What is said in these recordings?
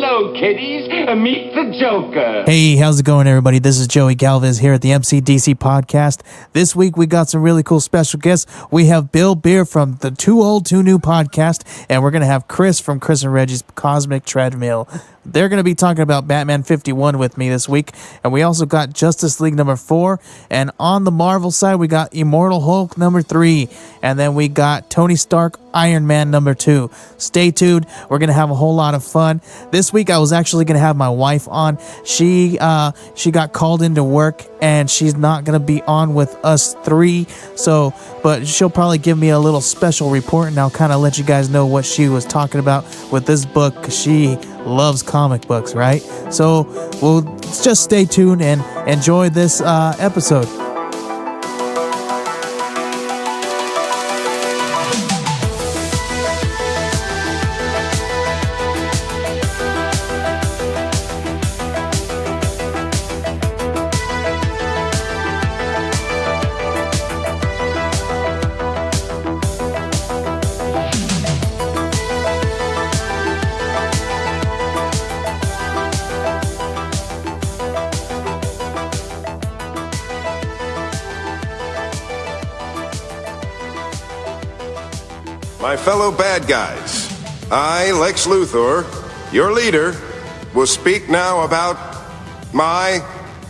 Hello, kiddies. Meet the Joker. Hey, how's it going, everybody? This is Joey Galvez here at the MCDC podcast. This week, we got some really cool special guests. We have Bill Beer from the Too Old, Too New podcast, and we're going to have Chris from Chris and Reggie's Cosmic Treadmill. They're going to be talking about Batman 51 with me this week, and we also got Justice League number 4, and on the Marvel side, we got Immortal Hulk number 3, and then we got Tony Stark Iron Man number 2. Stay tuned. We're going to have a whole lot of fun. This week, I was actually going to have my wife on. She got called into work, and she's not going to be on with us three, but she'll probably give me a little special report, and I'll kind of let you guys know what she was talking about with this book, because she loves comic books, right? So we'll just stay tuned and enjoy this episode. My fellow bad guys, I, Lex Luthor, your leader, will speak now about my,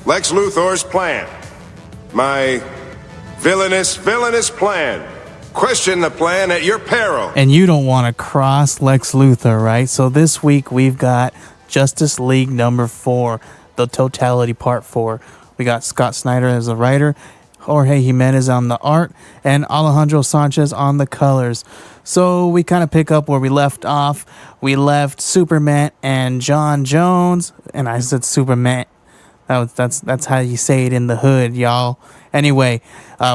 Lex Luthor's plan. My villainous plan. Question the plan at your peril. And you don't want to cross Lex Luthor, right? So this week we've got Justice League number 4, the Totality Part 4. We got Scott Snyder as the writer, Jorge Jimenez on the art, and Alejandro Sanchez on the colors. So we kind of pick up where we left off. We left Superman and John Jones, and I said Superman. That's how you say it in the hood, y'all. Anyway,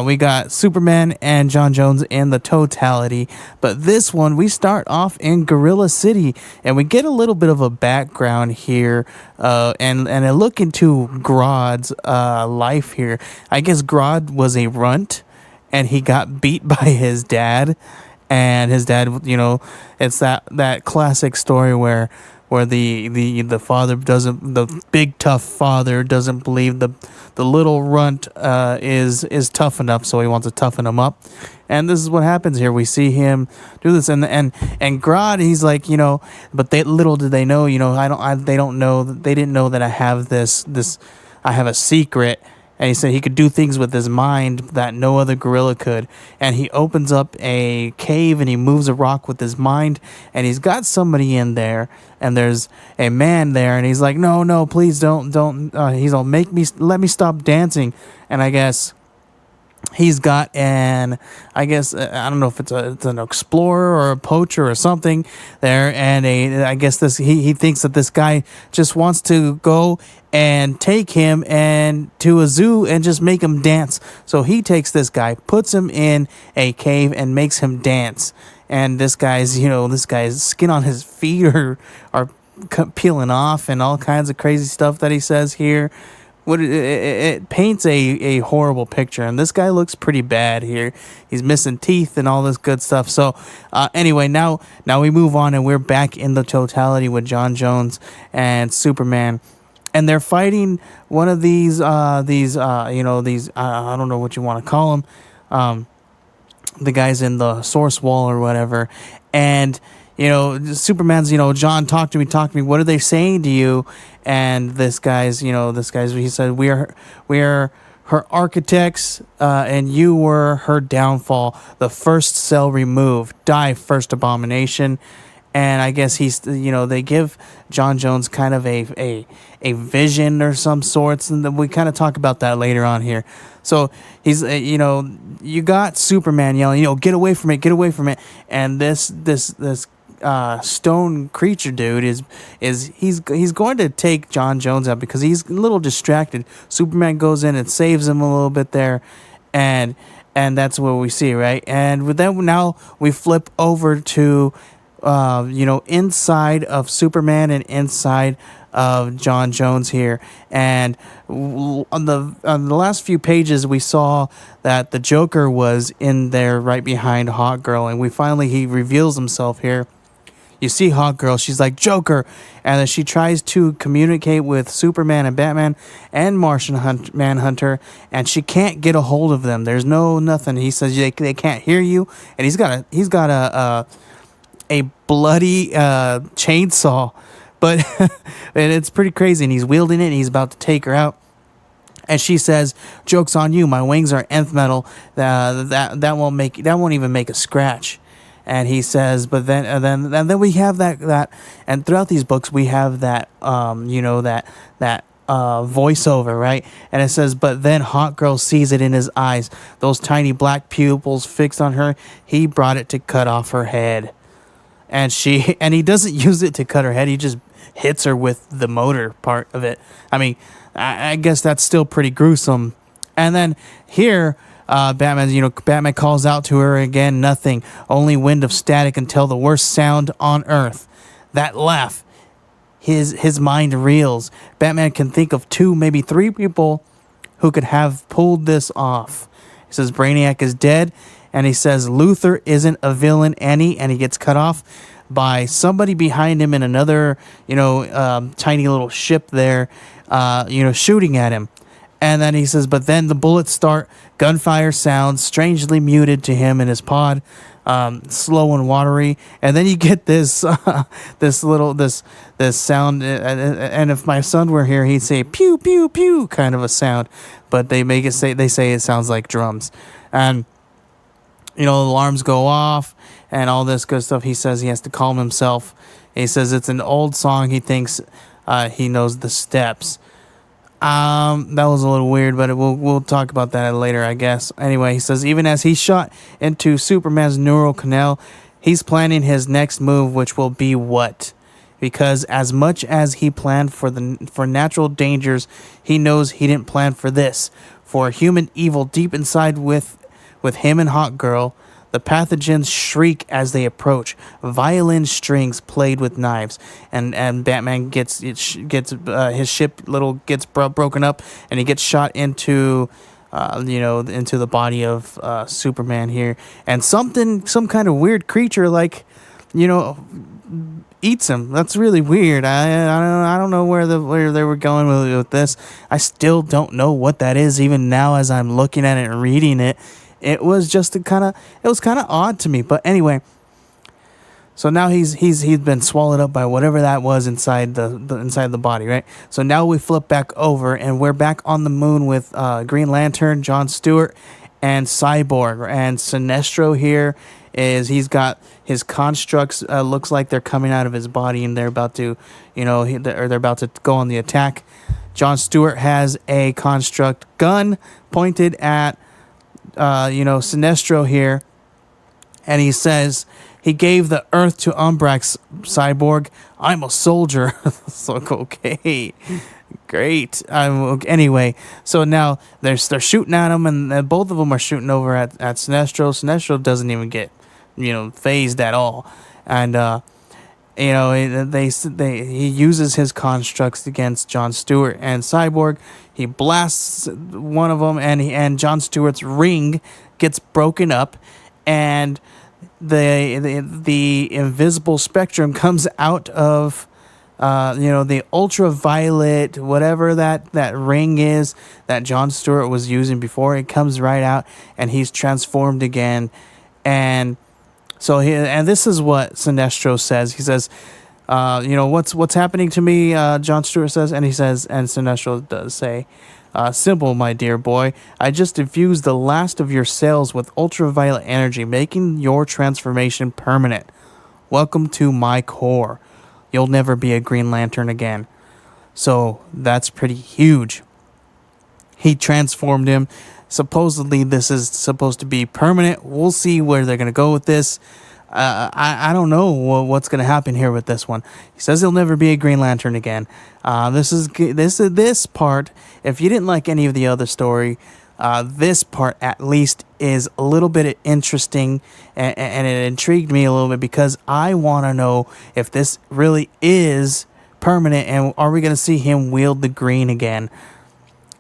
we got Superman and John Jones in the Totality, but this one we start off in Gorilla City, and we get a little bit of a background here, and a look into Grodd's life here. I guess Grodd was a runt, and he got beat by his dad, and his dad, it's that classic story where the father doesn't, the big tough father doesn't believe the little runt is tough enough, so he wants to toughen him up. And this is what happens here. We see him do this, and Grodd, he's like, but little did they know, they didn't know that I have this I have a secret. And he said he could do things with his mind that no other gorilla could. And he opens up a cave and he moves a rock with his mind. And he's got somebody in there. And there's a man there. And he's like, no, please don't. He's all, let me stop dancing. And I guess he's got I don't know if it's an explorer or a poacher or something there. And I guess he thinks that this guy just wants to go and take him and to a zoo and just make him dance. So he takes this guy, puts him in a cave and makes him dance. And this guy's skin on his feet are peeling off and all kinds of crazy stuff that he says here. It paints a horrible picture, and this guy looks pretty bad here. He's missing teeth and all this good stuff. So anyway, now we move on, and we're back in the Totality with John Jones and Superman. And they're fighting one of these I don't know what you want to call them, the guys in the source wall or whatever. And, Superman's, John, talk to me. What are they saying to you? And this guy's, he said, we are her architects, and you were her downfall. The first cell removed. Die, first abomination. And I guess they give John Jones kind of a vision or some sorts, and then we kind of talk about that later on here. So he's, you got Superman yelling, get away from it, and this stone creature dude he's going to take John Jones out because he's a little distracted. Superman goes in and saves him a little bit there, and that's what we see, right? And with that, now we flip over to inside of Superman and inside of John Jones here. And on the last few pages, we saw that the Joker was in there right behind Hawkgirl, and he reveals himself here. you see Hawkgirl. She's like, Joker. And then she tries to communicate with Superman and Batman and Martian Manhunter, and she can't get a hold of them. There's nothing. He says they can't hear you, and he's got a bloody chainsaw, but and it's pretty crazy. And he's wielding it, and he's about to take her out. And she says, "Joke's on you. My wings are nth metal. That won't even make a scratch." And he says, but then we have that, and throughout these books we have that, that voiceover, right? And it says, but then Hawkgirl sees it in his eyes, those tiny black pupils fixed on her. He brought it to cut off her head, and he doesn't use it to cut her head. He just hits her with the motor part of it. I mean, I guess that's still pretty gruesome. And then here, Batman calls out to her again. Nothing, only wind of static until the worst sound on earth. That laugh, his mind reels. Batman can think of 2, maybe 3 people who could have pulled this off. He says Brainiac is dead, and he says Luthor isn't a villain, and he gets cut off by somebody behind him in another, tiny little ship there, shooting at him. And then he says, but then the bullets start, gunfire sounds strangely muted to him in his pod, slow and watery. And then you get this sound. And if my son were here, he'd say pew, pew, pew kind of a sound. But they say it sounds like drums. And, alarms go off and all this good stuff. He says he has to calm himself. He says it's an old song. He thinks he knows the steps. That was a little weird, but we'll talk about that later, I guess. Anyway, he says even as he's shot into Superman's neural canal, he's planning his next move, which will be what? Because as much as he planned for natural dangers, he knows he didn't plan for this. For human evil deep inside with him and Hawkgirl, the pathogens shriek as they approach. Violin strings played with knives, and Batman gets his ship gets broken up, and he gets shot into into the body of Superman here, and some kind of weird creature eats him. That's really weird. I don't know where they were going with this. I still don't know what that is even now as I'm looking at it and reading it. It was just kind of odd to me, but anyway. So now he's been swallowed up by whatever that was inside the body, right? So now we flip back over and we're back on the moon with Green Lantern, John Stewart, and Cyborg. And Sinestro here he's got his constructs. Looks like they're coming out of his body and they're about to, they're about to go on the attack. John Stewart has a construct gun pointed at Sinestro here, and he says he gave the earth to Umbrax, Cyborg. I'm a soldier. So okay, great. Anyway, so now they're shooting at him, and both of them are shooting over at Sinestro. Sinestro doesn't even get phased at all, and he uses his constructs against John Stewart and Cyborg. He blasts one of them, and John Stewart's ring gets broken up, and the invisible spectrum comes out of the ultraviolet, whatever that ring is that John Stewart was using before. It comes right out, and he's transformed again, and so this is what Sinestro says. He says, what's happening to me? John Stewart says, and Sinestro does say, simple, my dear boy. I just infused the last of your cells with ultraviolet energy, making your transformation permanent. Welcome to my core. You'll never be a Green Lantern again. So that's pretty huge. He transformed him. Supposedly, this is supposed to be permanent. We'll see where they're going to go with this. I don't know what's going to happen here with this one. He says he'll never be a Green Lantern again. This part, if you didn't like any of the other story, this part at least is a little bit interesting, and it intrigued me a little bit because I want to know if this really is permanent, and are we going to see him wield the green again?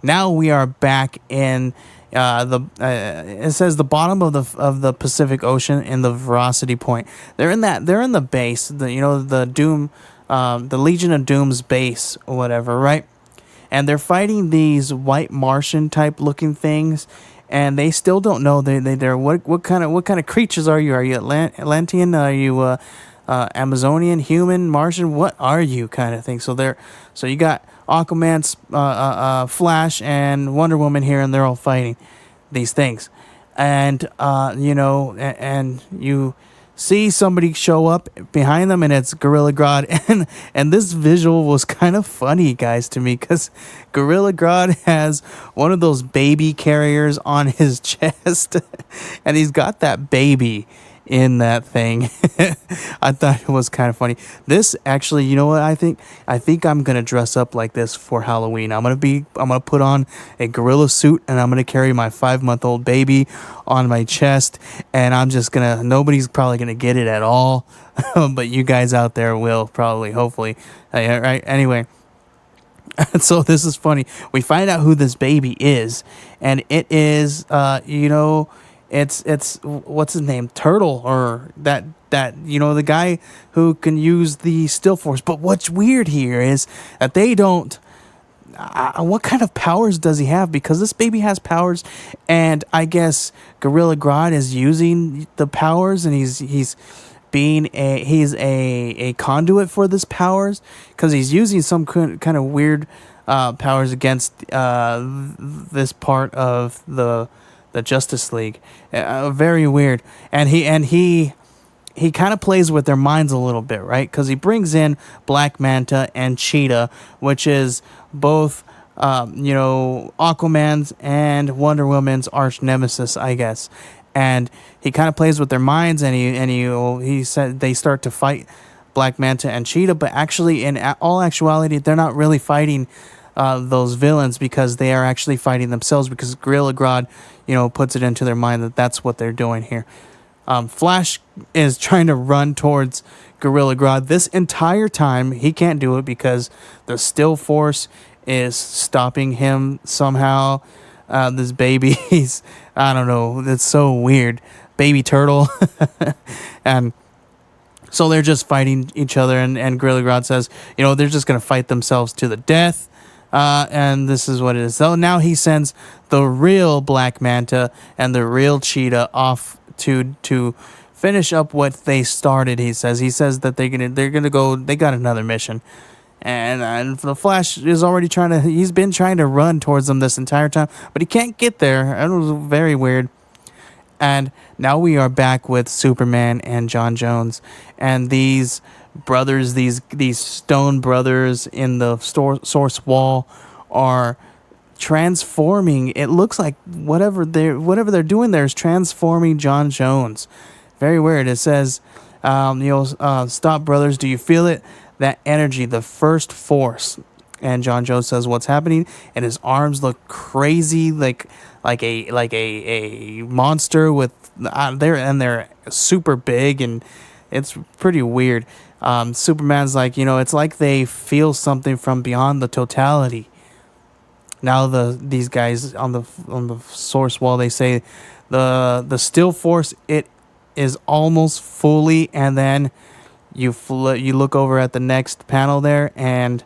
Now we are back in It says the bottom of the Pacific Ocean in the Veracity Point. They're in the base, the Doom, the Legion of Doom's base or whatever, right? And they're fighting these white Martian type looking things, and they still don't know they're what kind of creatures are you? Are you Atlantean? Are you Amazonian, human, Martian? What are you, kind of thing? So you got Aquaman, Flash, and Wonder Woman here, and they're all fighting these things, and and you see somebody show up behind them, and it's Gorilla Grodd, and this visual was kind of funny, guys, to me, because Gorilla Grodd has one of those baby carriers on his chest, and he's got that baby in that thing. I thought it was kind of funny. This actually, you know what I think? I think I'm gonna dress up like this for Halloween. I'm gonna put on a gorilla suit, and I'm gonna carry my 5-month-old baby on my chest, and nobody's probably gonna get it at all, but you guys out there will probably, hopefully, right? Anyway. So this is funny. We find out who this baby is, and it is, It's what's his name, Turtle, or that the guy who can use the still force. But what's weird here is that they don't. What kind of powers does he have? Because this baby has powers, and I guess Gorilla Grodd is using the powers, and he's a conduit for this powers, because he's using some kind of weird powers against this part of the Justice League. Very weird. And he kind of plays with their minds a little bit, right? Because he brings in Black Manta and Cheetah, which is both Aquaman's and Wonder Woman's arch nemesis, I guess. And he kind of plays with their minds, and he said they start to fight Black Manta and Cheetah, but actually, in all actuality, they're not really fighting those villains, because they are actually fighting themselves, because Gorilla Grodd, puts it into their mind that that's what they're doing here. Flash is trying to run towards Gorilla Grodd. This entire time, he can't do it because the still force is stopping him somehow. This baby, I don't know, it's so weird. Baby turtle. And so they're just fighting each other, and Gorilla Grodd says, they're just going to fight themselves to the death. And this is what it is. So now he sends the real Black Manta and the real Cheetah off to finish up what they started. He says that they're gonna go. They got another mission, and the Flash is already he's been trying to run towards them this entire time, but he can't get there. It was very weird. And now we are back with Superman and John Jones, and these brothers, these stone brothers in the source wall, are transforming. It looks like whatever they're doing there is transforming John Jones. Very weird. It says, stop, brothers. Do you feel it? That energy, the first force. And John Jones says, what's happening? And his arms look crazy, like a monster with they're super big, and it's pretty weird. Superman's like, it's like they feel something from beyond the totality. Now these guys on the source wall, they say the still force, it is almost fully, and then you look over at the next panel there, and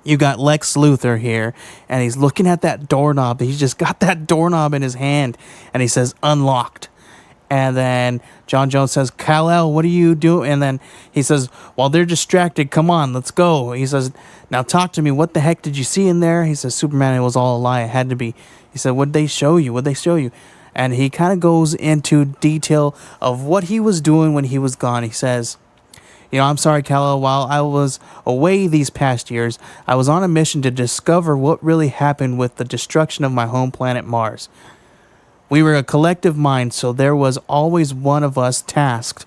you got Lex Luthor here, and he's looking at that doorknob. He's just got that doorknob in his hand, and he says unlocked. And then John Jones says, Kal-El, what are you doing? And then he says, well, they're distracted. Come on, let's go. He says, now talk to me. What the heck did you see in there? He says, Superman, it was all a lie. It had to be. He said, what'd they show you? And he kind of goes into detail of what he was doing when he was gone. He says, I'm sorry, Kal-El, while I was away these past years, I was on a mission to discover what really happened with the destruction of my home planet Mars. We were a collective mind, so there was always one of us tasked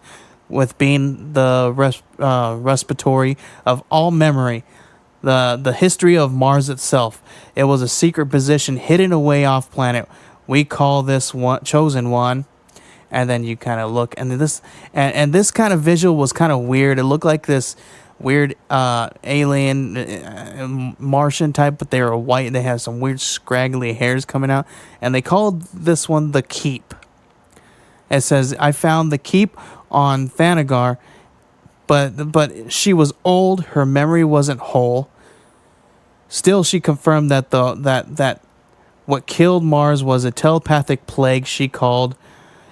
with being the respiratory of all memory, the history of Mars itself. It was a secret position hidden away off planet. We call this one chosen one. And then you kind of look, and this kind of visual was kind of weird. It looked like this weird alien Martian type, but they were white. They had some weird scraggly hairs coming out, and they called this one the Keep. It says, I found the Keep on Thanagar, but she was old. Her memory wasn't whole. Still, she confirmed that that what killed Mars was a telepathic plague she called.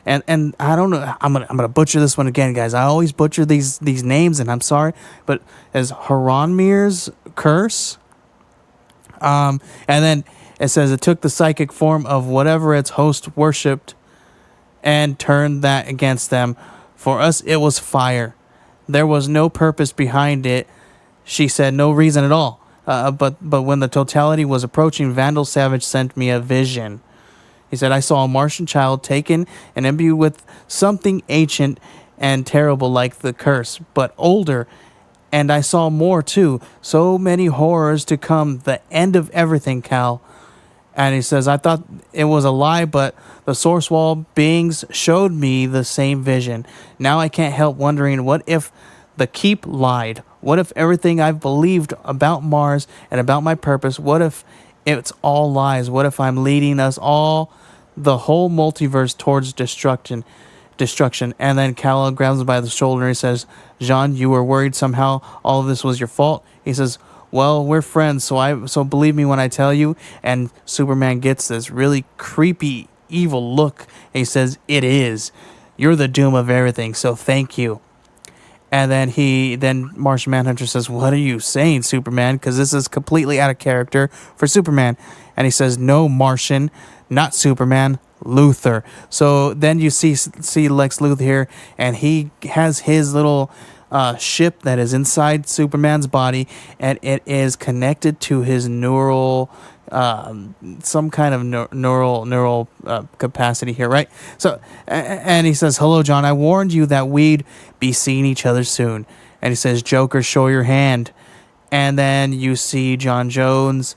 And I don't know. I'm gonna butcher this one again, guys. I always butcher these names, and I'm sorry. But as Haranmir's curse, and then it says it took the psychic form of whatever its host worshipped, and turned that against them. For us, it was fire. There was no purpose behind it. She said no reason at all. But when the totality was approaching, Vandal Savage sent me a vision. He said, I saw a Martian child taken and imbued with something ancient and terrible like the curse, but older. And I saw more too. So many horrors to come. The end of everything, Cal. And he says, I thought it was a lie, but the source wall beings showed me the same vision. Now I can't help wondering, what if the Keep lied? What if everything I've believed about Mars and about my purpose, what if it's all lies? What if I'm leading us all, the whole multiverse, towards destruction? And then Kal grabs him by the shoulder and he says, Jean, you were worried somehow all of this was your fault? He says, well, we're friends, so believe me when I tell you. And Superman gets this really creepy, evil look. And he says, it is. You're the doom of everything, so thank you. And then Martian Manhunter says, what are you saying, Superman? Because this is completely out of character for Superman. And he says, no, Martian, not Superman, Luthor. So then you see Lex Luthor here, and he has his little ship that is inside Superman's body, and it is connected to his neural, some kind of neural capacity here, right? So, and he says, hello, John, I warned you that we'd be seeing each other soon. And he says, Joker, show your hand. And then you see John Jones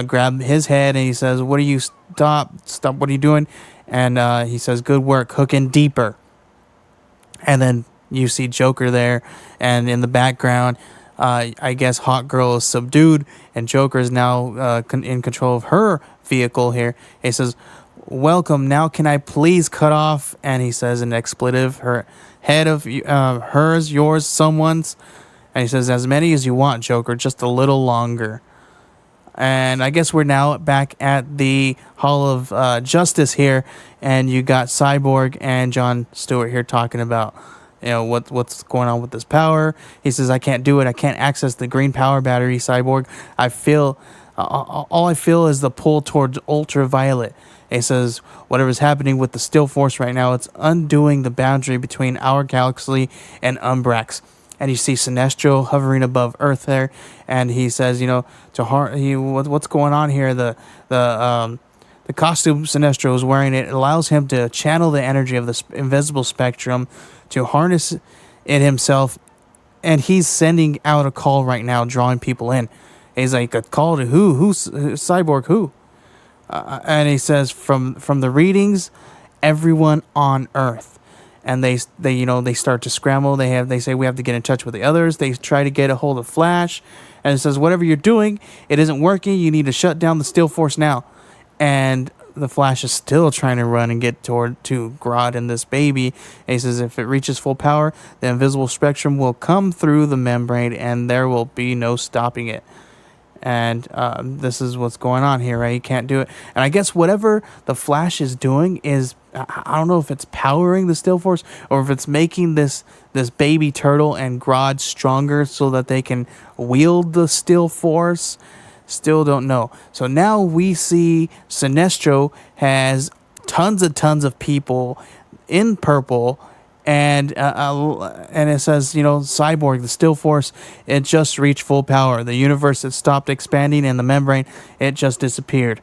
grab his head, and he says, what are you, stop, what are you doing? And he says, good work, hook in deeper. And then you see Joker there, and in the background, I guess Hawk Girl is subdued, and Joker is now in control of her vehicle here. He says, welcome, now can I please cut off? And he says an expletive, her head of hers, yours, someone's. And he says, as many as you want, Joker, just a little longer. And I guess we're now back at the Hall of Justice here, and you got Cyborg and John Stewart here talking about, what's going on with this power. He says, I can't do it. I can't access the green power battery, Cyborg. I feel, all I feel is the pull towards ultraviolet. He says, whatever's happening with the Still Force right now, it's undoing the boundary between our galaxy and Umbrax. And you see Sinestro hovering above Earth there, and he says, what's going on here? The costume Sinestro is wearing, it allows him to channel the energy of the invisible spectrum, to harness it himself, and he's sending out a call right now, drawing people in. He's like, a call to who? Who's Cyborg? Who? And he says, from the readings, everyone on Earth. And they start to scramble. They say we have to get in touch with the others. They try to get a hold of Flash, and it says, whatever you're doing, it isn't working. You need to shut down the Still Force now. And the Flash is still trying to run and get to Grodd and this baby. And he says, if it reaches full power, the invisible spectrum will come through the membrane, and there will be no stopping it. And this is what's going on here, right? He can't do it. And I guess whatever the Flash is doing is, I don't know if it's powering the Still Force or if it's making this baby turtle and Grodd stronger so that they can wield the Still Force. Still don't know. So now we see Sinestro has tons of people in purple. And it says, Cyborg, the Still Force, it just reached full power. The universe had stopped expanding, and the membrane, it just disappeared.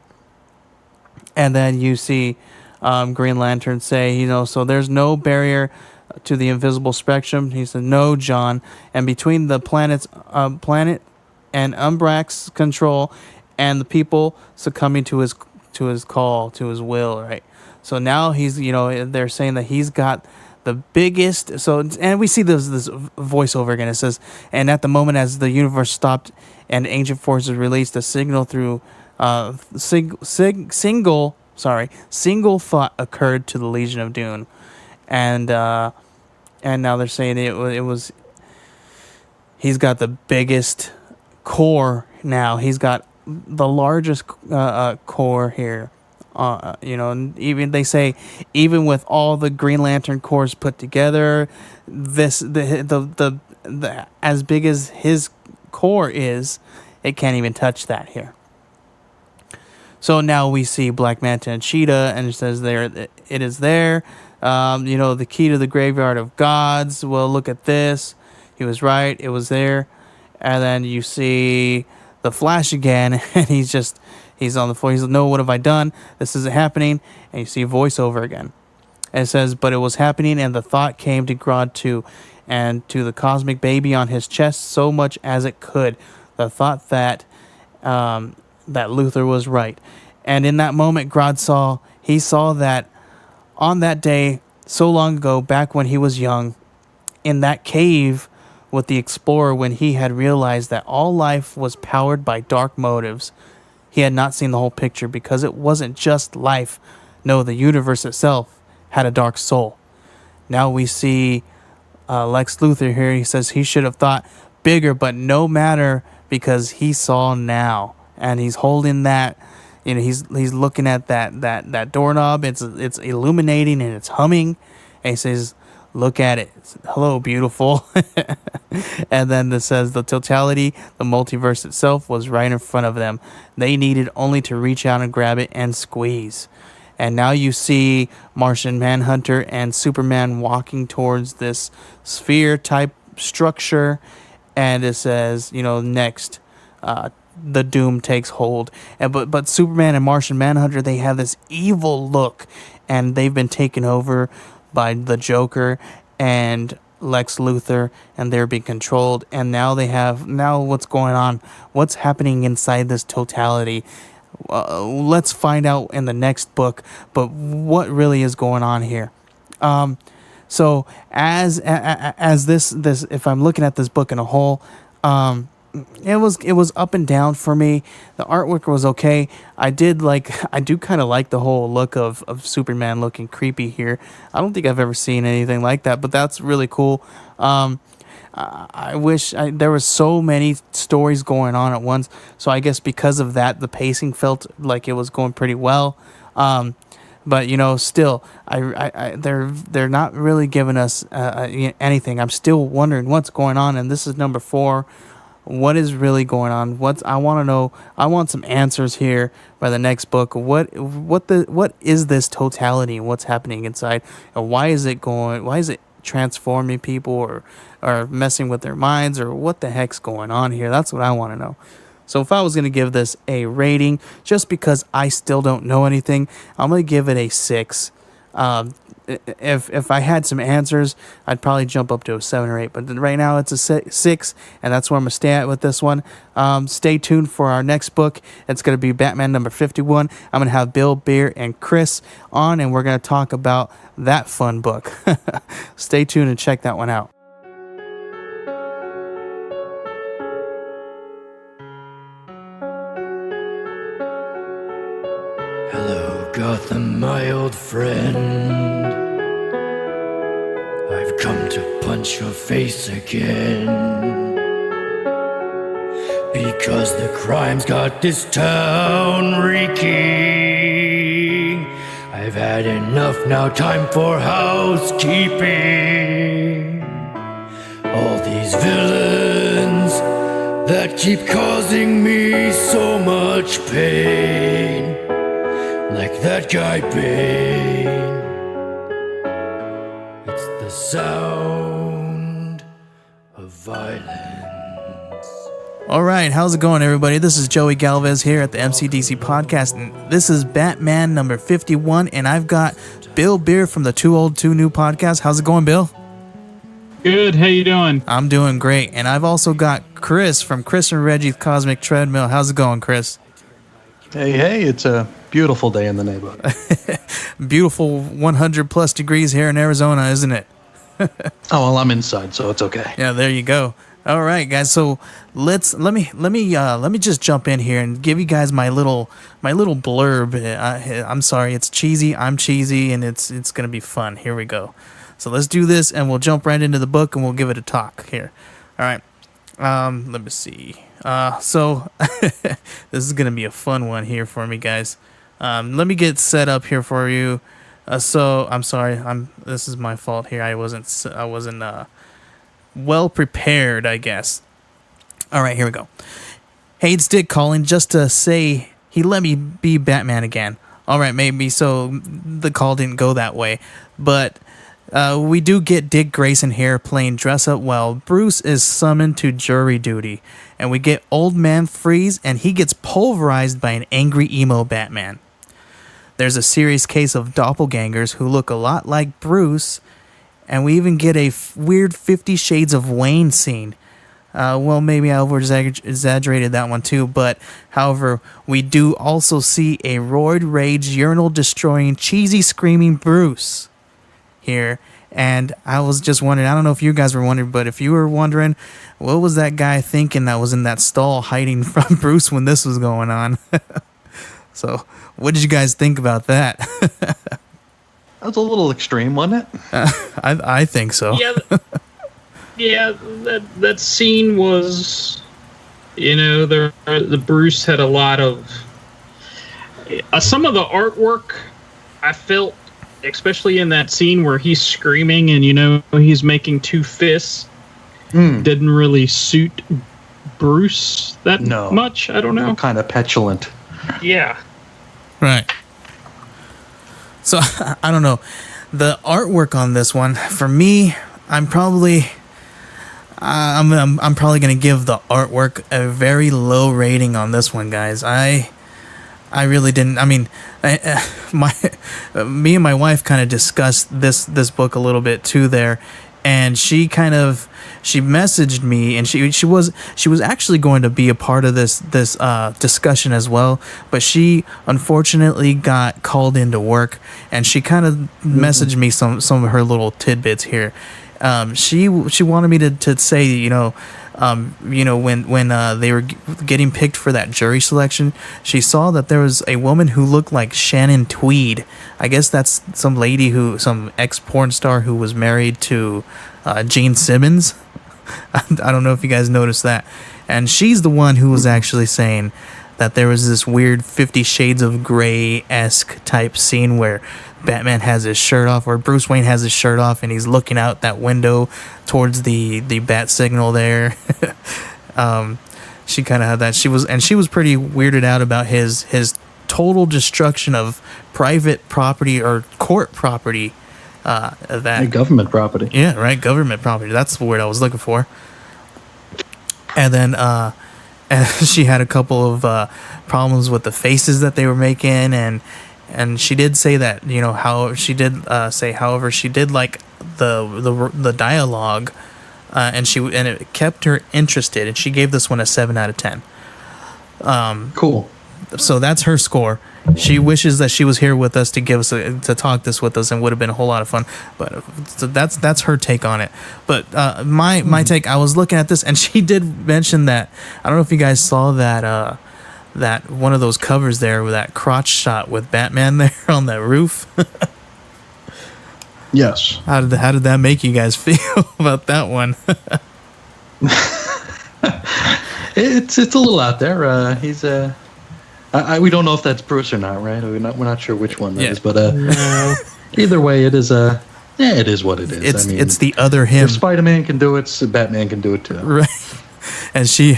And then you see Green Lantern say, so there's no barrier to the invisible spectrum. He said, no, John. And between the planet and Umbrax control and the people succumbing to his call, to his will, right? So now he's, they're saying that he's got the biggest. So, and we see this voiceover again. It says, and at the moment as the universe stopped and ancient forces released a signal through single thought occurred to the Legion of Doom, and now they're saying it was. He's got the biggest core now. He's got the largest core here. And even they say, even with all the Green Lantern cores put together, the as big as his core is, it can't even touch that here. So now we see Black Manta and Cheetah, and it says there it is there. The key to the graveyard of gods. Well, look at this. He was right. It was there. And then you see the Flash again, and he's on the floor. He's like, no, what have I done? This isn't happening. And you see voiceover again. And it says, but it was happening, and the thought came to Grodd too, and to the cosmic baby on his chest so much as it could. The thought that Luthor was right. And in that moment, Grodd saw that on that day, so long ago, back when he was young, in that cave with the explorer, when he had realized that all life was powered by dark motives. He had not seen the whole picture because it wasn't just life. No, the universe itself had a dark soul. Now we see Lex Luthor here. He says he should have thought bigger, but no matter, because he saw now. And he's holding that, he's looking at that doorknob. It's illuminating and it's humming. And he says, look at it. Hello, beautiful. And then it says the totality, the multiverse itself was right in front of them. They needed only to reach out and grab it and squeeze. And now you see Martian Manhunter and Superman walking towards this sphere type structure. And it says, next, the doom takes hold. But Superman and Martian Manhunter, they have this evil look, and they've been taken over by the Joker and Lex Luthor, and they're being controlled. And now what's going on? What's happening inside this totality? Let's find out in the next book. But what really is going on here? So as this, if I'm looking at this book in a whole, it was up and down for me. The artwork was okay. I do kind of like the whole look of Superman looking creepy here. I don't think I've ever seen anything like that, but that's really cool. I wish there was so many stories going on at once. So I guess because of that, the pacing felt like it was going pretty well. But still, they're not really giving us anything. I'm still wondering what's going on, and this is number 4. What is really going on? I want to know. I want some answers here by the next book. What is this totality? What's happening inside? And why is it transforming people or messing with their minds, or what the heck's going on here? That's what I want to know. So if I was going to give this a rating, just because I still don't know anything, I'm going to give it a 6. If I had some answers, I'd probably jump up to a 7 or 8. But right now it's a 6, and that's where I'm going to stay at with this one. Stay tuned for our next book. It's going to be Batman number 51. I'm going to have Bill, Beer, and Chris on, and we're going to talk about that fun book. Stay tuned and check that one out. Hello, Gotham, my old friend. I've come to punch your face again, because the crime's got this town reeking. I've had enough now, time for housekeeping. All these villains that keep causing me so much pain, like that guy Bane. It's the sound of violence. All right, how's it going, everybody? This is Joey Galvez here at the MCDC podcast, and this is Batman number 51, and I've got Bill Beer from the Too Old Too New podcast. How's it going, Bill? Good. How you doing? I'm doing great, and I've also got Chris from Chris and Reggie's Cosmic Treadmill. How's it going, Chris? Hey, it's a beautiful day in the neighborhood. Beautiful 100 plus degrees here in Arizona, isn't it? Oh well, I'm inside, so it's okay. Yeah, there you go. All right, guys. So let me just jump in here and give you guys my little blurb. I'm sorry, it's cheesy. I'm cheesy, and it's gonna be fun. Here we go. So let's do this, and we'll jump right into the book, and we'll give it a talk here. All right. Let me see. So this is gonna be a fun one here for me, guys. Let me get set up here for you. So I'm sorry. This is my fault here. I wasn't well prepared, I guess. All right, here we go. Hey, it's Dick calling just to say he let me be Batman again. All right, maybe so the call didn't go that way, but we do get Dick Grayson here playing dress up well. Bruce is summoned to jury duty, and we get Old Man Freeze, and he gets pulverized by an angry emo Batman. There's a serious case of doppelgangers who look a lot like Bruce, and we even get a weird 50 Shades of Wayne scene. Well, maybe I over-exaggerated that one too, but however, we do also see a roid rage, urinal-destroying, cheesy screaming Bruce here. And I was just wondering, I don't know if you guys were wondering, but if you were wondering, what was that guy thinking that was in that stall hiding from Bruce when this was going on? So, what did you guys think about that? That was a little extreme, wasn't it? I think so. Yeah, that scene was, the Bruce had a lot of some of the artwork. I felt, especially in that scene where he's screaming and he's making two fists, didn't really suit Bruce that much. I don't know. Kind of petulant. Yeah. Right. So I don't know. The artwork on this one, for me, I'm probably gonna give the artwork a very low rating on this one, guys. I really didn't. I mean, me and my wife kind of discussed this book a little bit too there, and she messaged me, and she was actually going to be a part of this discussion as well, but she unfortunately got called into work, and she kind of messaged me some of her little tidbits here. She wanted me to say, when they were getting picked for that jury selection, she saw that there was a woman who looked like Shannon Tweed. I guess that's some ex porn star who was married to Gene Simmons. I don't know if you guys noticed that. And she's the one who was actually saying that there was this weird 50 Shades of Grey-esque type scene where Batman has his shirt off, or Bruce Wayne has his shirt off, and he's looking out that window towards the bat signal there. She kind of had that. She was pretty weirded out about his total destruction of private property or court property. Government property. Yeah, right. Government property. That's the word I was looking for. And then and she had a couple of problems with the faces that they were making, and she did say that however she did like the dialogue, and it kept her interested, and she gave this one a 7 out of 10. Cool. So that's her score. She wishes that she was here with us to talk this with us, and would have been a whole lot of fun. But so that's her take on it. But my take, I was looking at this, and she did mention that, I don't know if you guys saw that that one of those covers there with that crotch shot with Batman there on that roof. Yes. How did that make you guys feel about that one? It's a little out there. He's we don't know if that's Bruce or not, right? We're not sure which one that is, but either way, it is it is what it is. It's the other him. If Spider-Man can do it, so Batman can do it too. Right. And she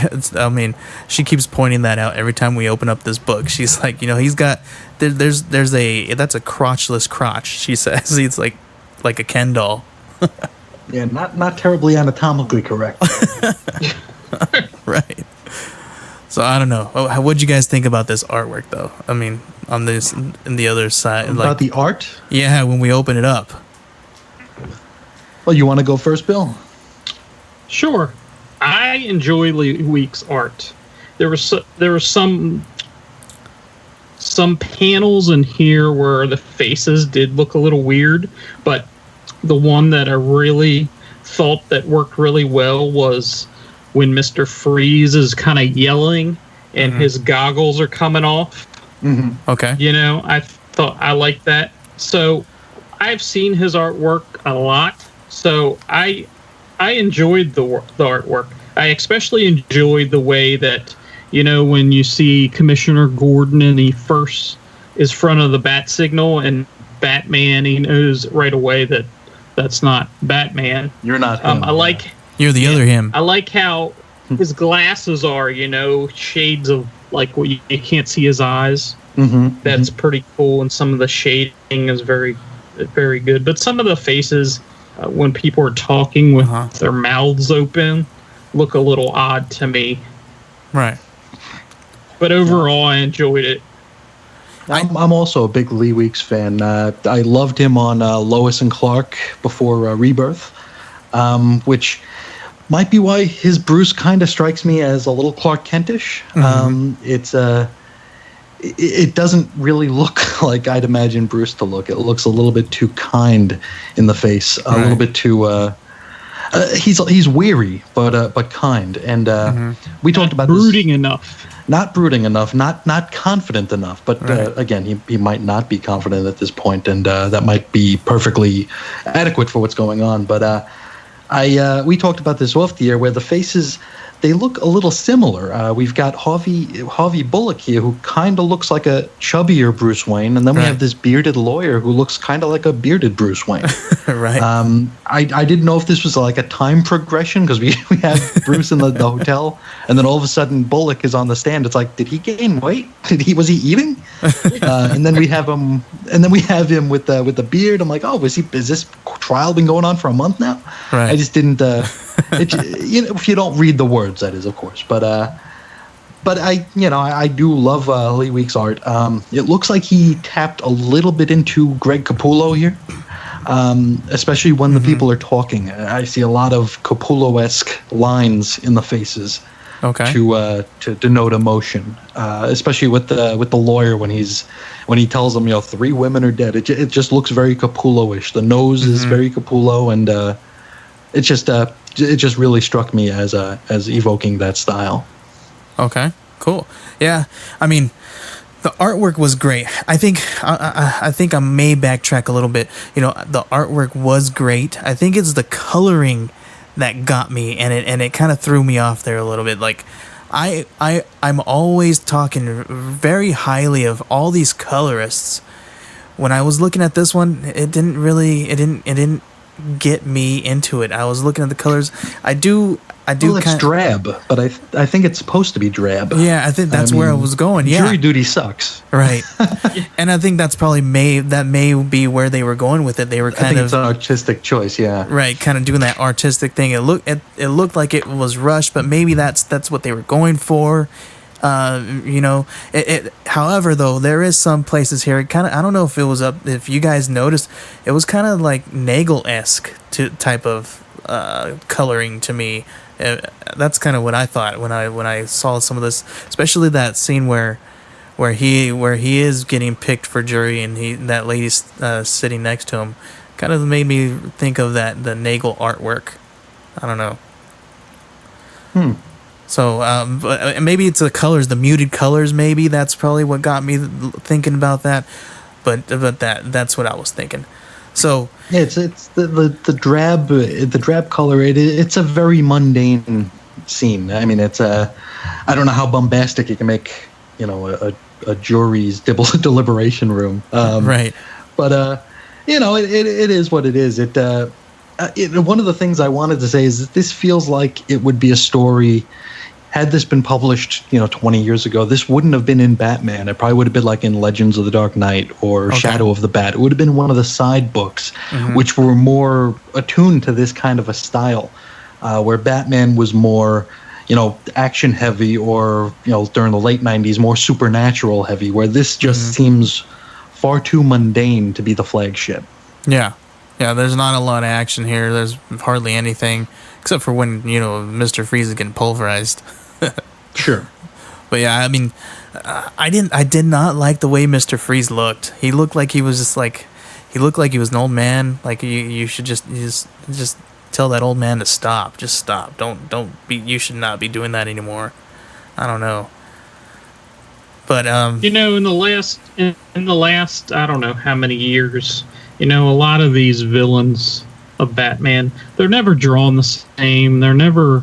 keeps pointing that out every time we open up this book. She's like, he's got that's a crotchless crotch. She says it's like a Ken doll. Yeah, not terribly anatomically correct. Right. So I don't know. What'd you guys think about this artwork, though? I mean, on this and the other side, about the art. Yeah, when we open it up. Well, you want to go first, Bill? Sure. I enjoy Week's art. There were some panels in here where the faces did look a little weird, but the one that I really thought that worked really well was when Mr. Freeze is kind of yelling and his goggles are coming off. Okay. You know, I thought I liked that. So I've seen his artwork a lot. So I enjoyed the artwork. I especially enjoyed the way that, you know, when you see Commissioner Gordon and he first is front of the bat signal and Batman, he knows right away that that's not Batman. You're not him. You're the other him. I like how his glasses are, you know, shades of like what you can't see his eyes. That's pretty cool, and some of the shading is very, very good. But some of the faces, when people are talking with their mouths open, look a little odd to me. Right. But overall, I enjoyed it. I'm also a big Lee Weeks fan. I loved him on Lois and Clark before Rebirth, which might be why his Bruce kind of strikes me as a little Clark Kentish. It doesn't really look like I'd imagine Bruce to look. It looks a little bit too kind in the face, a little bit too. He's weary, but kind, and we talked about brooding this. enough. Not brooding enough, not confident enough. But again, he might not be confident at this point, and that might be perfectly adequate for what's going on. But we talked about this off the air, where the faces, they look a little similar. We've got Harvey Bullock here, who kind of looks like a chubbier Bruce Wayne, and then we have this bearded lawyer who looks kind of like a bearded Bruce Wayne. Right. I didn't know if this was like a time progression, because we have Bruce in the hotel, and then all of a sudden Bullock is on the stand. It's like, did he gain weight? Was he eating? And then we have him, with the beard. I'm like, oh, is this trial been going on for a month now? Right. I just didn't. If you don't read the words, that is, of course. But I do love Lee Weeks' art. It looks like he tapped a little bit into Greg Capullo here, especially when the people are talking. I see a lot of Capullo-esque lines in the faces. Okay. To denote emotion, especially with the lawyer when he tells them, 3 women are dead. It just looks very Capullo-ish. The nose is very Capullo, and it just really struck me as evoking that style. Okay, cool. Yeah, I mean, the artwork was great. I think I may backtrack a little bit. The artwork was great. I think it's the coloring that got me, and it kind of threw me off there a little bit. Like, I'm always talking very highly of all these colorists. When I was looking at this one, it didn't get me into it. I was looking at the colors. I do. Well, it's drab, but I think it's supposed to be drab. Yeah, I think that's where I was going. Yeah, jury duty sucks. Right, and I think that's probably may be where they were going with it. They were kind of it's an artistic choice. Yeah, right, kind of doing that artistic thing. It looked like it was rushed, but maybe that's what they were going for. However, though, there is some places here. It kind of, I don't know if it was if you guys noticed, it was kind of like Nagel-esque type of coloring to me. That's kind of what I thought when I saw some of this, especially that scene where he is getting picked for jury and that lady's sitting next to him. Kind of made me think of the Nagel artwork. I don't know. So but maybe it's the colors, the muted colors. Maybe that's probably what got me thinking about that. But that's what I was thinking. So yeah, it's the drab color. It's a very mundane scene. I mean, I don't know how bombastic you can make a jury's deliberation room. Right. But it is what it is. One of the things I wanted to say is that this feels like it would be a story. Had this been published, 20 years ago, this wouldn't have been in Batman. It probably would have been like in Legends of the Dark Knight or Shadow of the Bat. It would have been one of the side books, which were more attuned to this kind of a style, where Batman was more, action heavy, or during the late 90s, more supernatural heavy. Where this just seems far too mundane to be the flagship. Yeah. Yeah, there's not a lot of action here. There's hardly anything, except for when, Mr. Freeze is getting pulverized. Sure. But yeah, I mean, I did not like the way Mr. Freeze looked. He looked like he was just like, he looked like he was an old man. Like you should just tell that old man to stop. Just stop. Don't be. You should not be doing that anymore. I don't know. But in the last I don't know how many years, a lot of these villains of Batman, they're never drawn the same. They're never,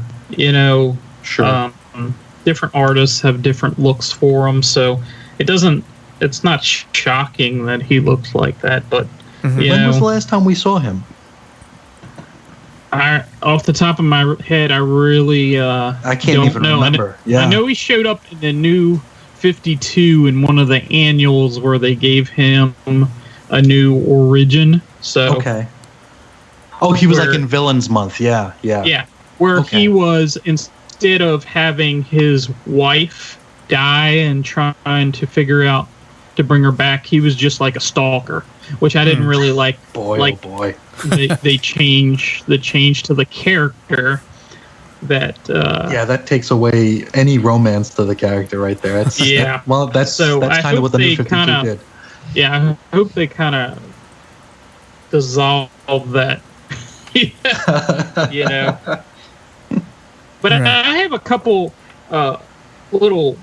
Sure. Different artists have different looks for them, so it's not shocking that he looks like that. But when was the last time we saw him? Off the top of my head, I really I can't don't even know. remember. I know he showed up in the new 52 in one of the annuals where they gave him a new origin. So okay. Oh, he was like in Villains Month. Yeah. Where he was, instead of having his wife die and trying to figure out to bring her back, he was just like a stalker, which I didn't really like. Boy. they change to the character that that takes away any romance to the character right there. That's kind of what the new 52 did. Yeah, I hope they kind of dissolve that. But right. I have a couple little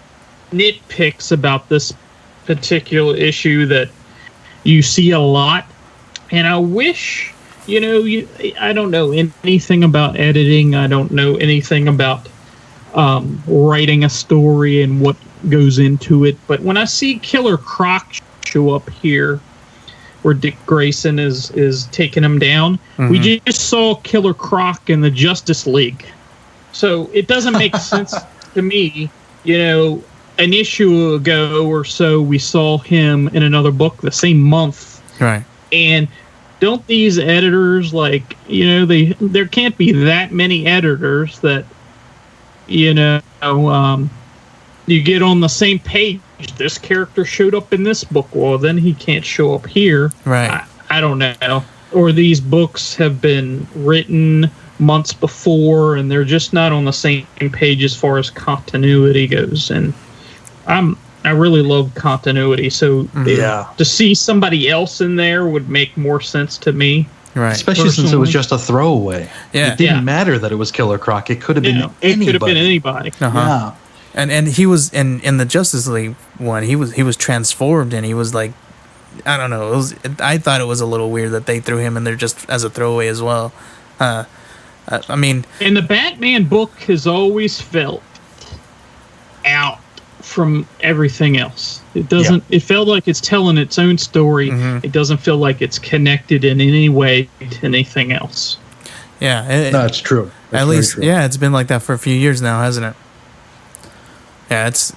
nitpicks about this particular issue that you see a lot, and I wish I don't know anything about editing. I don't know anything about writing a story and what goes into it. But when I see Killer Croc show up here, where Dick Grayson is taking him down, we just saw Killer Croc in the Justice League. So it doesn't make sense to me. An issue ago or so, we saw him in another book the same month. Right. And don't these editors, there can't be that many editors that, you get on the same page. This character showed up in this book. Well, then he can't show up here. Right. I don't know. Or these books have been written months before, and they're just not on the same page as far as continuity goes. And I really love continuity, so to see somebody else in there would make more sense to me. Right. Especially since it was just a throwaway. Yeah. It didn't matter that it was Killer Croc. It could have been anybody. It could have been anybody. Uh-huh. Yeah. And he was in the Justice League one. He was transformed, and he was like, I don't know. I thought it was a little weird that they threw him in there just as a throwaway as well. I mean, and the Batman book has always felt out from everything else. It doesn't. Yeah. It felt like it's telling its own story. It doesn't feel like it's connected in any way to anything else. Yeah, that's true. That's at least, true. Yeah, it's been like that for a few years now, hasn't it? Yeah, it's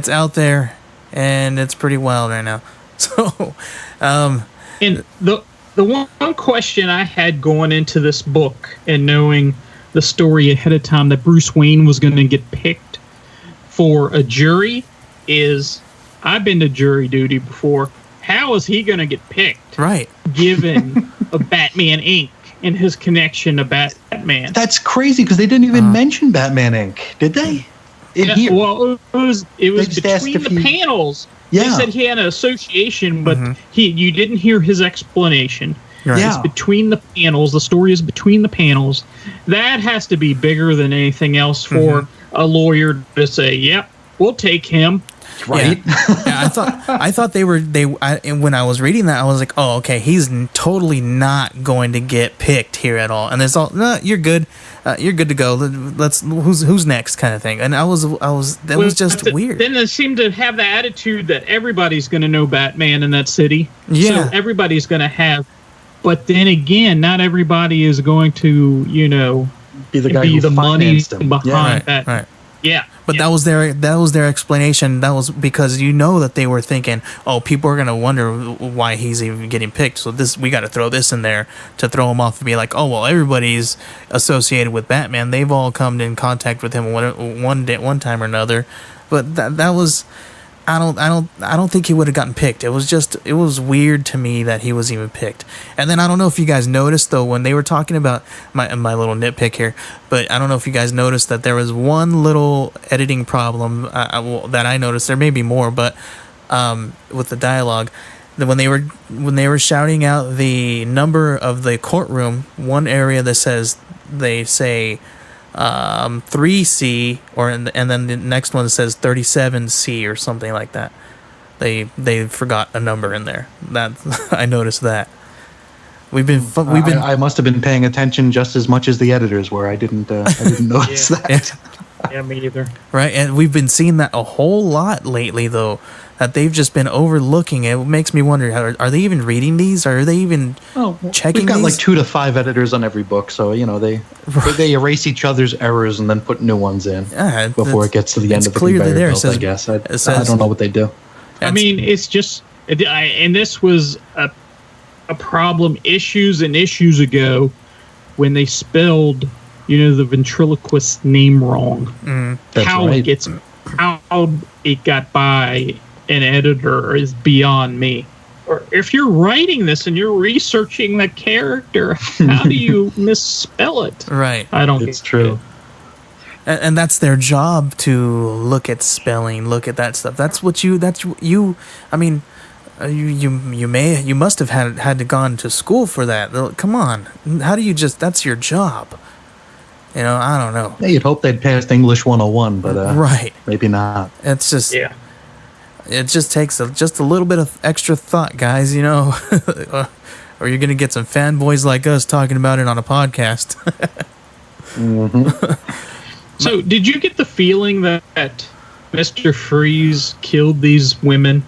out there, and it's pretty wild right now. So, and the one question I had going into this book and knowing the story ahead of time that Bruce Wayne was going to get picked for a jury is, I've been to jury duty before. How is he going to get picked? Right. Given a Batman Inc. and his connection to Batman. That's crazy because they didn't even mention Batman Inc., did they? Well, it was between the panels. Yeah. They said he had an association, but you didn't hear his explanation. Right. Yeah. It's between the panels. The story is between the panels. That has to be bigger than anything else for a lawyer to say, "Yep, we'll take him." Right? Yeah, I thought when I was reading that, I was like, "Oh, okay, he's totally not going to get picked here at all." And it's all, "No, you're good. You're good to go. Let's who's next," kind of thing. And was just weird. Then they seem to have the attitude that everybody's going to know Batman in that city. Yeah. So everybody's going to have. But then again, not everybody is going to, be the guy who the money him. behind that. Right. Yeah. But that was their explanation. That was because that they were thinking, oh, people are gonna wonder why he's even getting picked. So we got to throw this in there to throw him off and be like, oh well, everybody's associated with Batman. They've all come in contact with him one time or another. But that was, I don't think he would have gotten picked. It was weird to me that he was even picked. And then I don't know if you guys noticed though when they were talking about my little nitpick here, but I don't know if you guys noticed that there was one little editing problem that I noticed. There may be more, but with the dialogue, when they were shouting out the number of the courtroom, one area that they say 3C, and then the next one says 37C or something like that. They forgot a number in there. That I noticed that. I must have been paying attention just as much as the editors were. I didn't notice that. Yeah, me either. Right, and we've been seeing that a whole lot lately, though, that they've just been overlooking it. It makes me wonder, are they even reading these? Are they even checking We've got these? like 2 to 5 editors on every book, so they erase each other's errors and then put new ones in before it gets to the end of the conveyor belt, I guess. I don't know what they do. I mean, it's just, and this was a problem issues ago when they spelled, the ventriloquist name wrong. How it got by an editor is beyond me. Or if you're writing this and you're researching the character, how do you misspell it? Right. I don't. It's true. And that's their job, to look at spelling, look at that stuff. You must have had to gone to school for that. Come on. How do you that's your job? I don't know. Yeah, you'd hope they'd passed English 101, but right. Maybe not. It's just, it just takes just a little bit of extra thought, guys, or you're going to get some fanboys like us talking about it on a podcast. So, did you get the feeling that Mr. Freeze killed these women,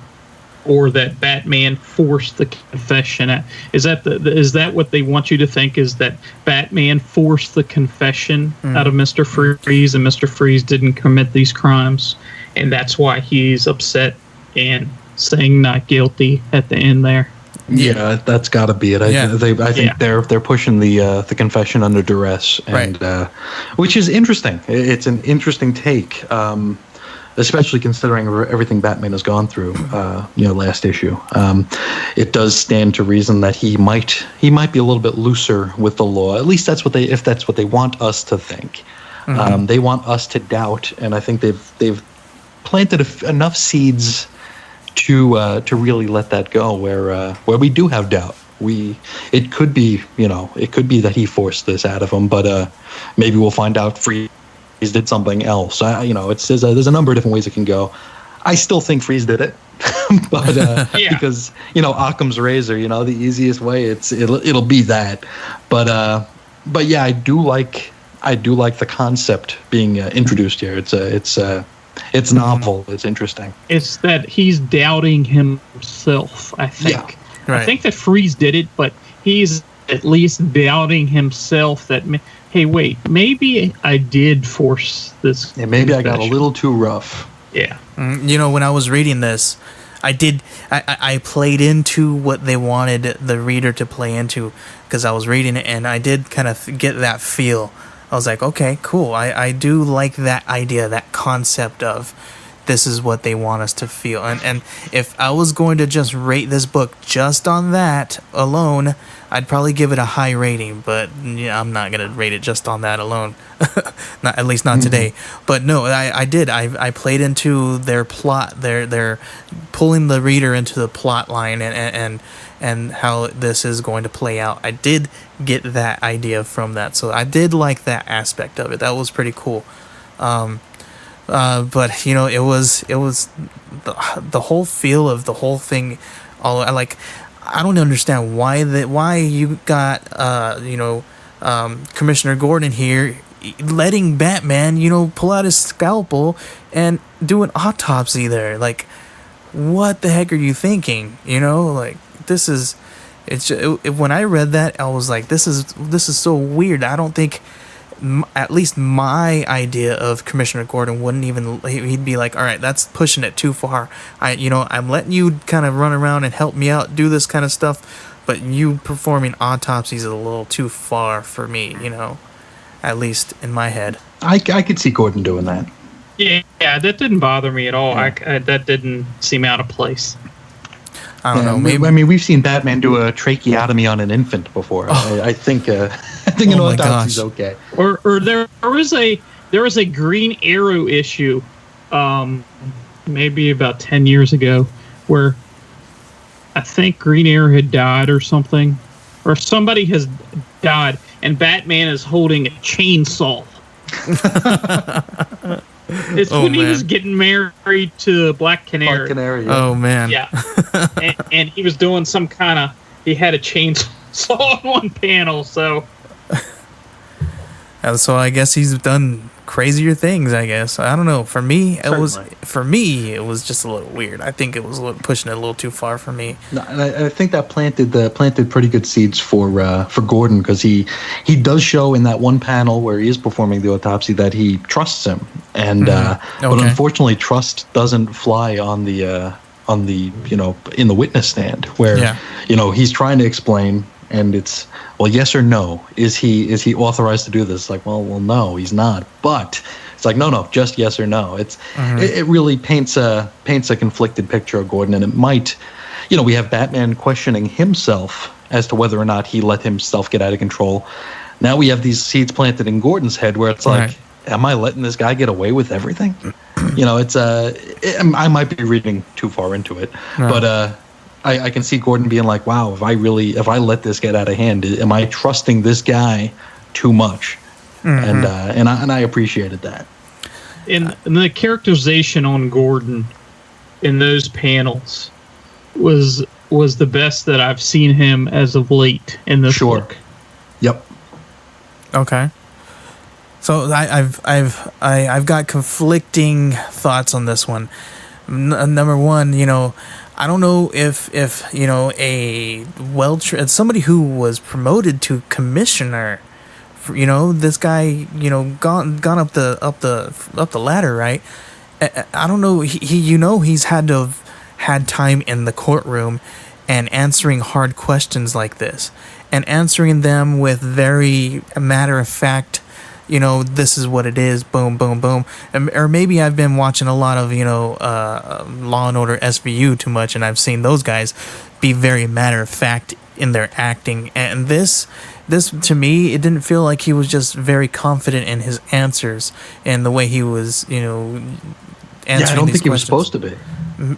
or that Batman forced the confession? Is that what they want you to think? Is that Batman forced the confession out of Mr. Freeze, and Mr. Freeze didn't commit these crimes, and that's why he's upset and saying not guilty at the end there? Yeah, that's got to be it. I think they're pushing the confession under duress, and which is interesting. It's an interesting take, especially considering everything Batman has gone through. Last issue, it does stand to reason that he might be a little bit looser with the law. At least that's what they want us to think. They want us to doubt, and I think they've planted enough seeds to really let that go, where we do have doubt. It could be that he forced this out of him, but maybe we'll find out Freeze did something else. There's a number of different ways it can go. I still think Freeze did it, but because Occam's razor, the easiest way it'll be that. But yeah, I do like the concept being introduced here. It's novel. It's interesting. It's that he's doubting himself, I think. Yeah, right. I think that Freeze did it, but he's at least doubting himself that, hey, wait, maybe I did force this. Yeah, maybe I got a little too rough. Yeah. When I was reading this, I played into what they wanted the reader to play into, because I was reading it, and I did kind of get that feel. I was like, okay, cool. I do like that idea, that concept of this is what they want us to feel. And if I was going to just rate this book just on that alone, I'd probably give it a high rating. But I'm not going to rate it just on that alone. At least not today. But no, I did. I played into their plot. They're pulling the reader into the plot line and how this is going to play out. I did get that idea from that, so I did like that aspect of it. That was pretty cool. But it was the whole feel of the whole thing. I don't understand why you got Commissioner Gordon here letting Batman pull out his scalpel and do an autopsy there. Like, what the heck are you thinking? When I read that, I was like, this is so weird. I don't think, at least my idea of Commissioner Gordon wouldn't even, he'd be like, all right, that's pushing it too far. I'm letting you kind of run around and help me out, do this kind of stuff, but you performing autopsies is a little too far for me, at least in my head. I could see Gordon doing that. Yeah, that didn't bother me at all. That didn't seem out of place. I don't know. Maybe. I mean, we've seen Batman do a tracheotomy on an infant before. I think an autopsy's okay. Or there was a Green Arrow issue, maybe about 10 years ago, where I think Green Arrow had died or something, or somebody has died, and Batman is holding a chainsaw. It's when he was getting married to Black Canary. Black Canary. Yeah. Oh man. Yeah, and he was doing some kind of. He had a chainsaw on one panel, so. So I guess he's done crazier things. I guess I don't know. For me, it was just a little weird. I think it was pushing it a little too far for me. No, and I think that planted pretty good seeds for Gordon, because he does show in that one panel where he is performing the autopsy that he trusts him, and but unfortunately trust doesn't fly on the in the witness stand where he's trying to explain. And it's, well, yes or no. Is he authorized to do this? Like, well, no, he's not. But it's like, no, just yes or no. It's it really paints a conflicted picture of Gordon, and it might, we have Batman questioning himself as to whether or not he let himself get out of control. Now we have these seeds planted in Gordon's head where it's like, am I letting this guy get away with everything? It's I might be reading too far into it, but. I can see Gordon being like, wow, if I let this get out of hand, am I trusting this guy too much? And I appreciated that. And the characterization on Gordon in those panels was the best that I've seen him as of late in this book. Yep. Okay. So I've got conflicting thoughts on this one. Number one, I don't know if somebody who was promoted to commissioner, this guy, gone up the ladder, right? I don't know. He's had to have had time in the courtroom and answering hard questions like this, and answering them with very matter of fact. This is what it is, boom, boom, boom. Or maybe I've been watching a lot of, Law and Order SVU too much, and I've seen those guys be very matter of fact in their acting. And this to me, it didn't feel like he was just very confident in his answers and the way he was, answering I don't think questions. he was supposed to be.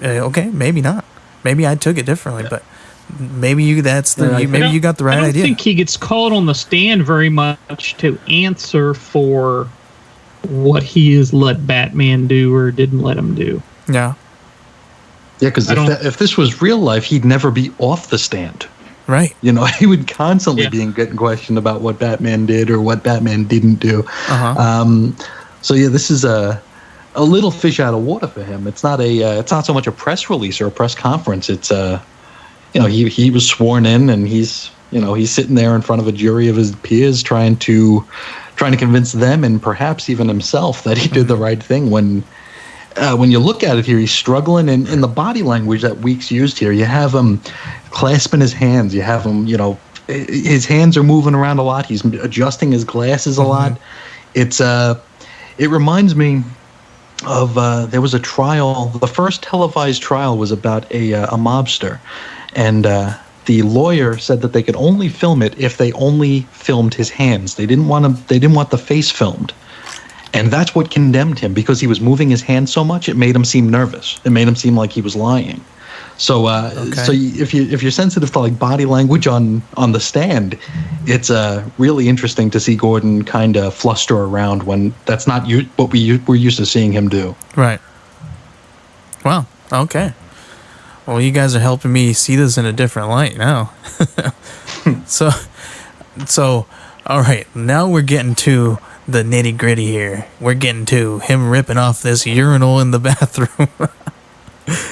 Okay, maybe not. Maybe I took it differently, but... Maybe you got the right idea. I don't think he gets called on the stand very much to answer for what he has let Batman do or didn't let him do. Yeah. Yeah, because if this was real life, he'd never be off the stand. Right. He would constantly be getting questioned about what Batman did or what Batman didn't do. So this is a little fish out of water for him. It's not so much a press release or a press conference. It's he was sworn in, and he's sitting there in front of a jury of his peers trying to convince them and perhaps even himself that he did the right thing. When you look at it here, he's struggling, and in the body language that Weeks used here, you have him clasping his hands. You have him, his hands are moving around a lot. He's adjusting his glasses a lot. It reminds me of there was a trial. The first televised trial was about a mobster. And the lawyer said that they could only film it if they only filmed his hands. They didn't want the face filmed, and that's what condemned him, because he was moving his hands so much. It made him seem nervous. It made him seem like he was lying. So, so if you're sensitive to like body language on the stand, it's really interesting to see Gordon kind of fluster around when that's not what we're used to seeing him do. Right. Wow. Okay. Well, you guys are helping me see this in a different light now. So, all right, now we're getting to the nitty gritty here. We're getting to him ripping off this urinal in the bathroom.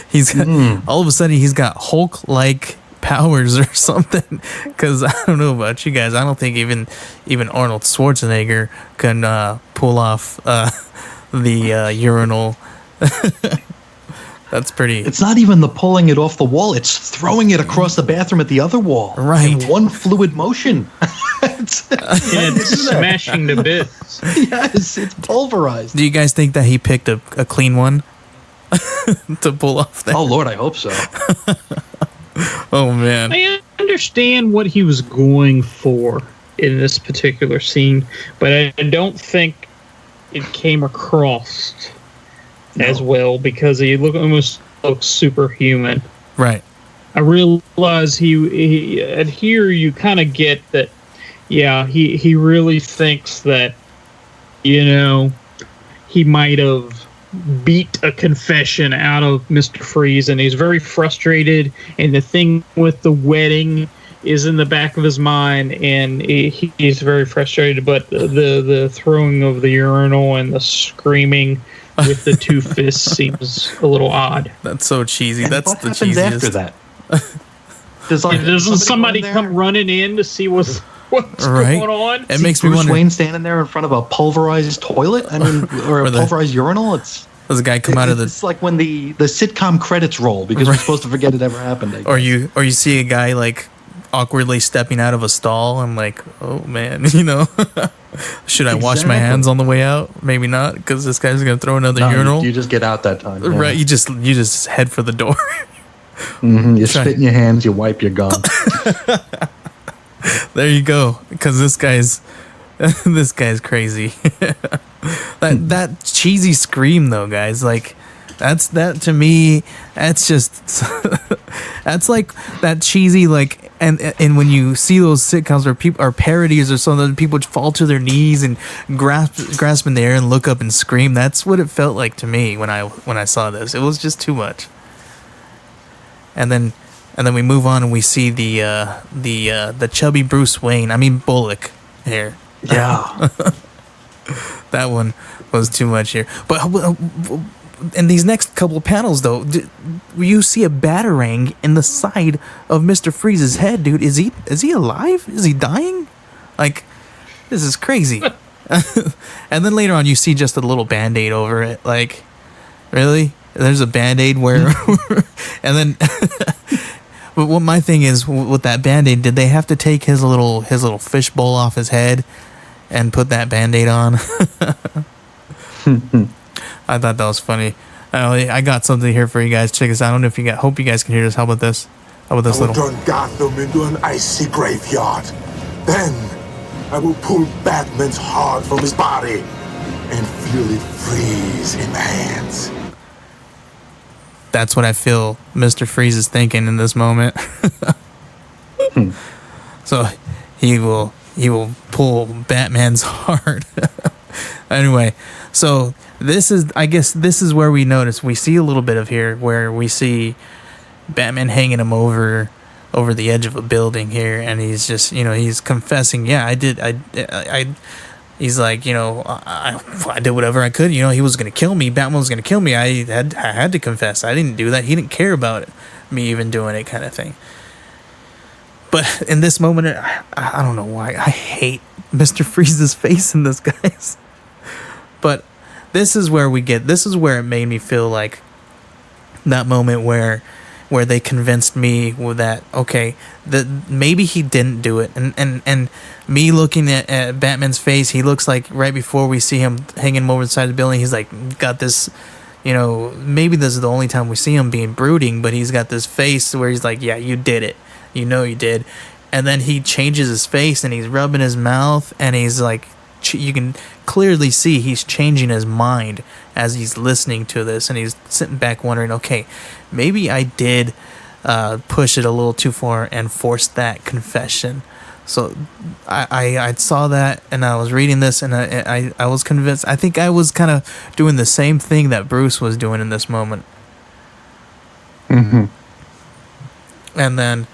He's got, all of a sudden he's got Hulk-like powers or something. Because I don't know about you guys, I don't think even Arnold Schwarzenegger can pull off the urinal. That's pretty. It's not even the pulling it off the wall. It's throwing it across the bathroom at the other wall. Right. In one fluid motion. it's smashing to bits. Yes, it's pulverized. Do you guys think that he picked a clean one to pull off that? Oh, Lord, I hope so. Oh, man. I understand what he was going for in this particular scene, but I don't think it came across as well, because he almost looks superhuman. Right. I realize he and here you kind of get that. Yeah, he really thinks that, he might have beat a confession out of Mr. Freeze, and he's very frustrated. And the thing with the wedding is in the back of his mind, and he's very frustrated. But the throwing of the urinal and the screaming with the two fists seems a little odd. That's so cheesy. And that's what the happens cheesiest. after that? Doesn't somebody come running in to see what's right? going on? It makes me Bruce wonder. Wayne standing there in front of a pulverized toilet. I mean, or a pulverized urinal. Does a guy come out of the? It's like when the sitcom credits roll because we're supposed to forget it ever happened. I Or guess. you see a guy like awkwardly stepping out of a stall. I'm like, oh man, should I wash my Exactly. hands on the way out? Maybe not, because this guy's gonna throw another No, urinal. You just get out that time. Yeah. Right? You just head for the door. You spit in your hands. You wipe your gum. There you go. Because this guy's crazy. that cheesy scream though, guys. Like that to me. That's just that's like that cheesy like. And when you see those sitcoms where people are parodies or something, people fall to their knees and grasp in the air and look up and scream. That's what it felt like to me when I saw this. It was just too much. And then we move on and we see the chubby Bruce Wayne. I mean Bullock here. Yeah. That one was too much here. But in these next couple of panels, though, you see a batarang in the side of Mr. Freeze's head, dude. Is he alive? Is he dying? Like, this is crazy. And then later on, you see just a little Band-Aid over it. Like, really? There's a Band-Aid where... and then... But what my thing is, with that Band-Aid, did they have to take his little fishbowl off his head and put that Band-Aid on? I thought that was funny. I got something here for you guys. Check this out. I don't know if you hope you guys can hear this. How about this? How about this I will little? turn Gotham into an icy graveyard. Then I will pull Batman's heart from his body and feel it freeze in my hands. That's what I feel Mr. Freeze is thinking in this moment. So he will pull Batman's heart. Anyway, so this is where we notice we see a little bit of here where we see Batman hanging him over the edge of a building here, and he's just he's confessing, yeah, I did. He's like, I did whatever I could. He was going to kill me. Batman was going to kill me. I had to confess. I didn't do that. He didn't care about me even doing it, kind of thing. But in this moment, I don't know why. I hate Mr. Freeze's face in this, guys. But this is where it made me feel like that moment where they convinced me with that, okay, that maybe he didn't do it. And me looking at Batman's face, he looks like right before we see him hanging him over the side of the building, he's like got this, maybe this is the only time we see him being brooding, but he's got this face where he's like, yeah, you did it. You did. And then he changes his face and he's rubbing his mouth and he's like, you can clearly see he's changing his mind as he's listening to this, and he's sitting back wondering, okay, maybe I did push it a little too far and force that confession. So I saw that and I was reading this and I was convinced. I think I was kind of doing the same thing that Bruce was doing in this moment. Mm-hmm. And then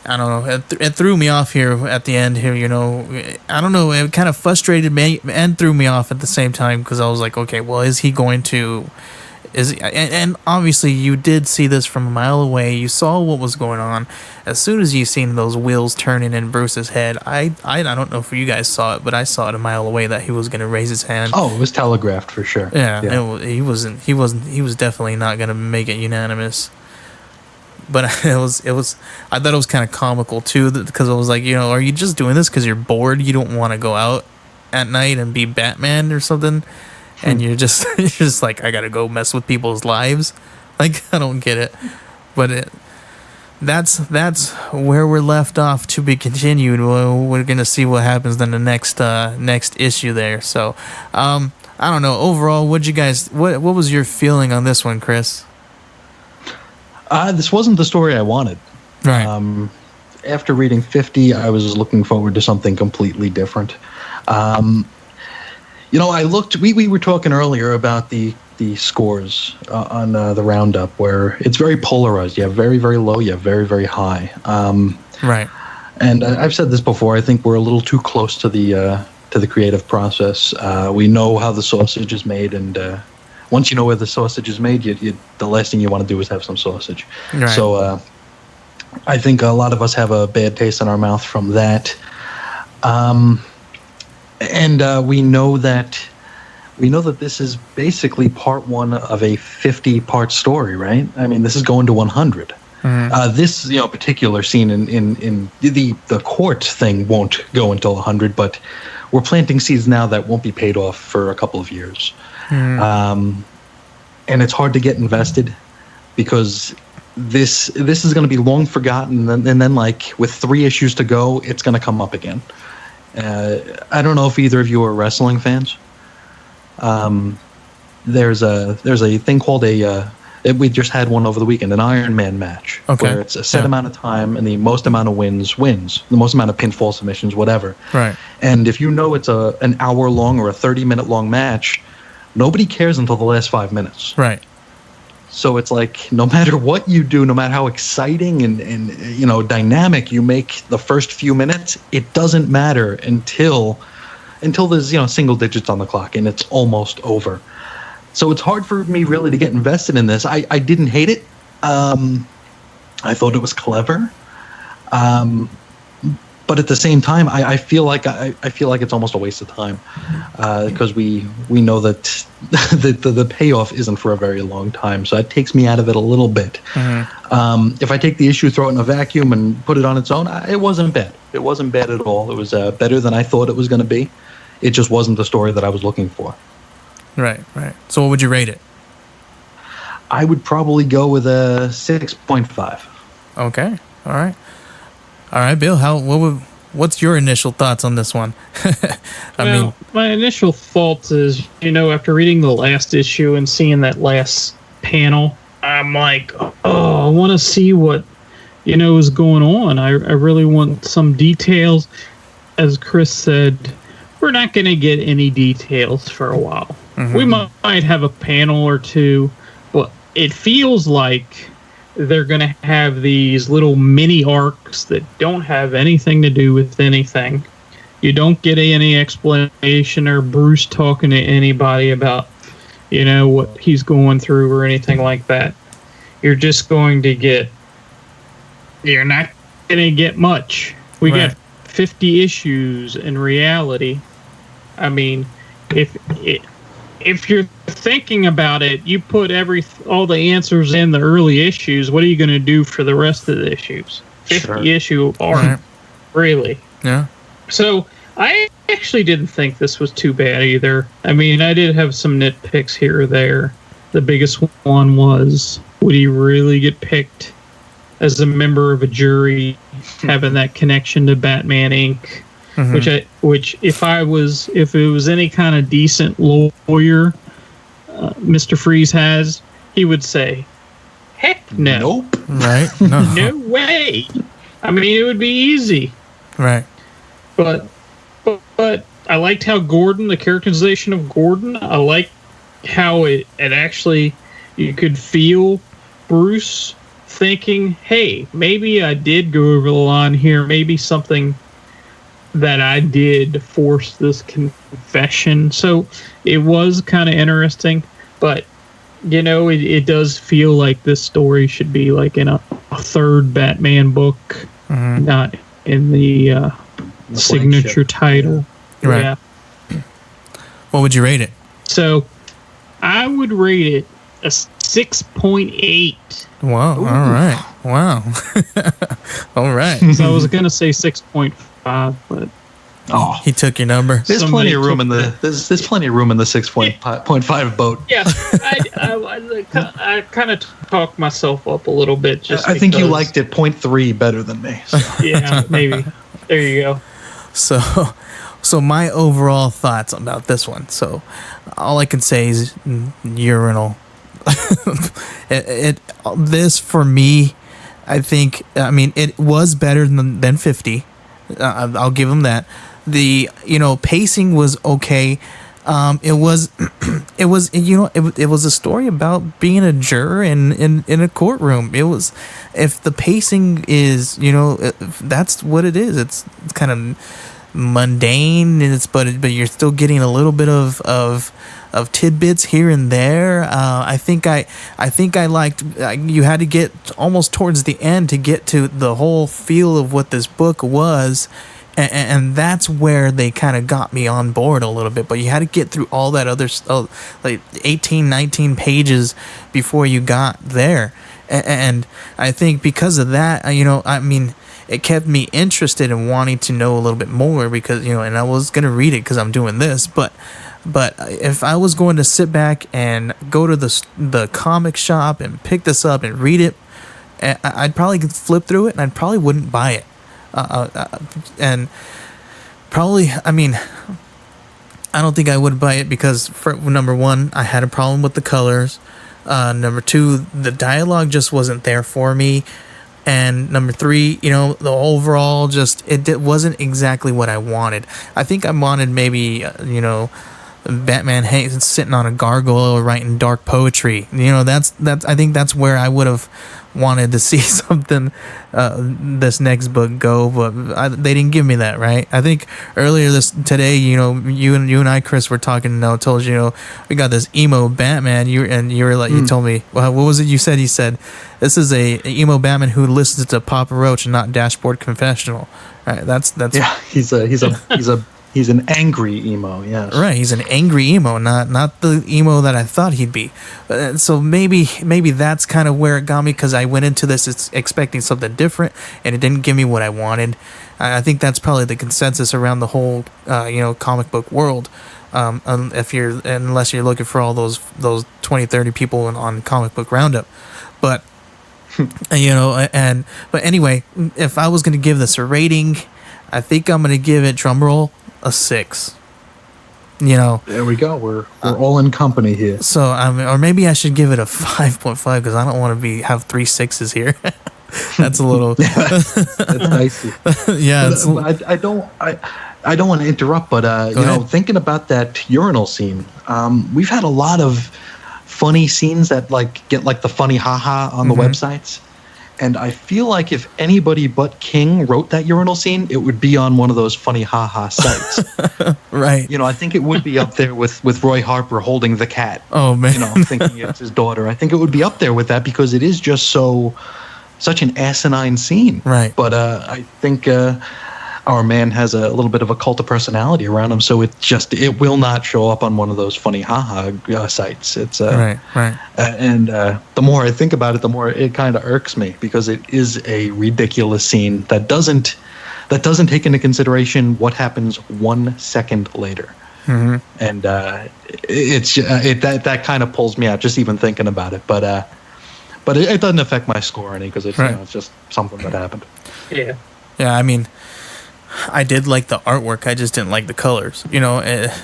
I don't know. It threw me off here at the end here. I don't know. It kind of frustrated me and threw me off at the same time because I was like, okay, well, is he going to? And obviously you did see this from a mile away. You saw what was going on. As soon as you seen those wheels turning in Bruce's head, I don't know if you guys saw it, but I saw it a mile away that he was going to raise his hand. Oh, it was telegraphed for sure. Yeah. He was definitely not going to make it unanimous. But I thought it was kind of comical too, because I was like, are you just doing this because you're bored? You don't want to go out at night and be Batman or something, and you're just like, I gotta go mess with people's lives. Like, I don't get it. But that's where we're left off to be continued. We're gonna see what happens in the next issue there. So, I don't know. Overall, what was your feeling on this one, Chris? This wasn't the story I wanted. Right. After reading 50, I was looking forward to something completely different. I looked. We were talking earlier about the scores on the roundup, where it's very polarized. You have very, very low. You have very, very high. Right. And I've said this before. I think we're a little too close to the creative process. We know how the sausage is made, and once you know where the sausage is made, the last thing you want to do is have some sausage. Right. So I think a lot of us have a bad taste in our mouth from that. And we know that this is basically part one of a 50-part story, right? I mean, this is going to 100. Mm-hmm. This particular scene in the court thing won't go until 100, but we're planting seeds now that won't be paid off for a couple of years. Mm-hmm. And it's hard to get invested because this is going to be long forgotten, and then like with 3 issues to go, it's going to come up again. I don't know if either of you are wrestling fans. There's a thing called we just had one over the weekend, an Iron Man match, where it's a set amount of time and the most amount of wins, the most amount of pinfall submissions, whatever. Right. And if you know it's an hour long or a 30-minute long match, nobody cares until the last 5 minutes. Right. So it's like no matter what you do, no matter how exciting and dynamic you make the first few minutes, it doesn't matter until there's single digits on the clock and it's almost over. So it's hard for me really to get invested in this. I didn't hate it. I thought it was clever. But at the same time, I feel like it's almost a waste of time because we know that the payoff isn't for a very long time. So that takes me out of it a little bit. Mm-hmm. If I take the issue, throw it in a vacuum, and put it on its own, it wasn't bad. It wasn't bad at all. It was better than I thought it was going to be. It just wasn't the story that I was looking for. Right. So what would you rate it? I would probably go with a 6.5. Okay. All right, Bill. What's your initial thoughts on this one? My initial thoughts is, after reading the last issue and seeing that last panel, I'm like, I want to see what is going on. I really want some details. As Chris said, we're not going to get any details for a while. Mm-hmm. We might have a panel or two, but it feels like they're going to have these little mini arcs that don't have anything to do with anything. You don't get any explanation or Bruce talking to anybody about, what he's going through or anything like that. You're just going to get... You're not going to get much. We got 50 issues in reality. I mean, if you're thinking about it, you put all the answers in the early issues. What are you going to do for the rest of the issues? 50 issue arc, really. Yeah. So I actually didn't think this was too bad either. I mean, I did have some nitpicks here or there. The biggest one was, would he really get picked as a member of a jury, having that connection to Batman Inc.? Mm-hmm. Which if it was any kind of decent lawyer, Mr. Freeze has, he would say, heck no. Nope. Right? No way. I mean, it would be easy. Right. But I liked how the characterization of Gordon, I liked how it actually, you could feel Bruce thinking, hey, maybe I did go over the line here. Maybe something that I did force this confession. So it was kind of interesting, but it does feel like this story should be like in a third Batman book, mm-hmm. not in the signature title. Yeah. Right. Yeah. What would you rate it? So I would rate it a 6.8. Wow. Ooh. All right. Wow. All right. So I was going to say 6.5, but he took your number. There's plenty of room in the 6.5 boat. Yeah, I kind of talked myself up a little bit. I think you liked it 0.3 better than me. So. Yeah, maybe. There you go. So my overall thoughts about this one. So all I can say is URINAL. This for me, I think, I mean, it was better than 50. I'll give them that. The, pacing was okay. It was a story about being a juror in a courtroom. It was, if the pacing is, that's what it is. It's kind of mundane, and but you're still getting a little bit of tidbits here and there. I think I liked, you had to get almost towards the end to get to the whole feel of what this book was. And that's where they kind of got me on board a little bit. But you had to get through all that other like 18, 19 pages before you got there. And I think because of that, I mean, it kept me interested in wanting to know a little bit more because, and I was going to read it because I'm doing this. But if I was going to sit back and go to the comic shop and pick this up and read it, I'd probably flip through it and I probably wouldn't buy it. And probably, I mean, I don't think I would buy it because, for number one, I had a problem with the colors. Number two, the dialogue just wasn't there for me. And number three, the overall it wasn't exactly what I wanted. I think I wanted maybe, Batman sitting on a gargoyle writing dark poetry. That's I think that's where I would have wanted to see something this next book go, but they didn't give me that, right? I think earlier today, you and I, Chris, were talking. I told you, we got this emo Batman. You were like, you told me, well, what was it you said? He said, this is a emo Batman who listens to Papa Roach and not Dashboard Confessional. Right? That's yeah. He's an angry emo, yes. Right, he's an angry emo, not the emo that I thought he'd be. So maybe that's kind of where it got me, because I went into this expecting something different, and it didn't give me what I wanted. I think that's probably the consensus around the whole, comic book world. Unless you're looking for all those 20, 30 people on Comic Book Roundup, but but anyway, if I was going to give this a rating, I think I'm going to give it, drumroll, a 6. There we go. We're all in company here. So or maybe I should give it a 5.5 because I don't want to have 3 6s here. That's a little. That's dicey. Yeah, I don't want to interrupt, but thinking about that urinal scene, we've had a lot of funny scenes that get the funny haha on the websites. And I feel like if anybody but King wrote that urinal scene, it would be on one of those funny haha sites. Right. I think it would be up there with Roy Harper holding the cat. Oh, man. Thinking it's his daughter. I think it would be up there with that because it is just such an asinine scene. Right. But I think our man has a little bit of a cult of personality around him, so it will not show up on one of those funny haha sites. It's right. And the more I think about it, the more it kind of irks me because it is a ridiculous scene that doesn't take into consideration what happens 1 second later. Mm-hmm. And that kind of pulls me out just even thinking about it. But it doesn't affect my score any because it's it's just something that happened. Yeah. Yeah, I mean, I did like the artwork. I just didn't like the colors,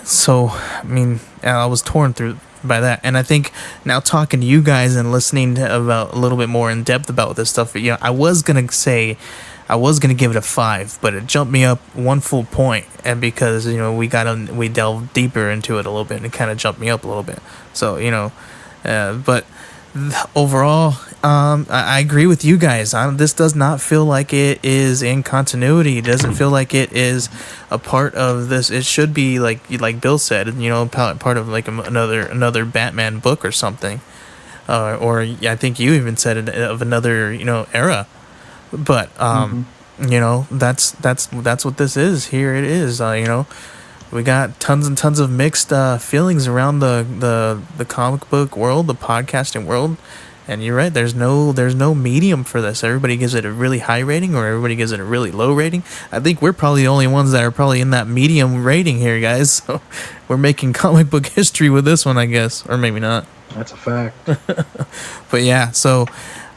So, I mean, I was torn through by that. And I think now talking to you guys and listening about a little bit more in depth about this stuff, I was gonna give it a 5, but it jumped me up 1 full point, and because we delved deeper into it a little bit, and it kind of jumped me up a little bit. So but overall, I agree with you guys. This does not feel like it is in continuity. It doesn't feel like it is a part of this. It should be like Bill said, part of like another Batman book or something, or I think you even said it, of another era. But that's what this is. Here it is. We got tons and tons of mixed feelings around the comic book world, the podcasting world, and you're right. There's no medium for this. Everybody gives it a really high rating, or everybody gives it a really low rating. I think we're probably the only ones that are probably in that medium rating here, guys. So we're making comic book history with this one, I guess, or maybe not. That's a fact. But yeah, so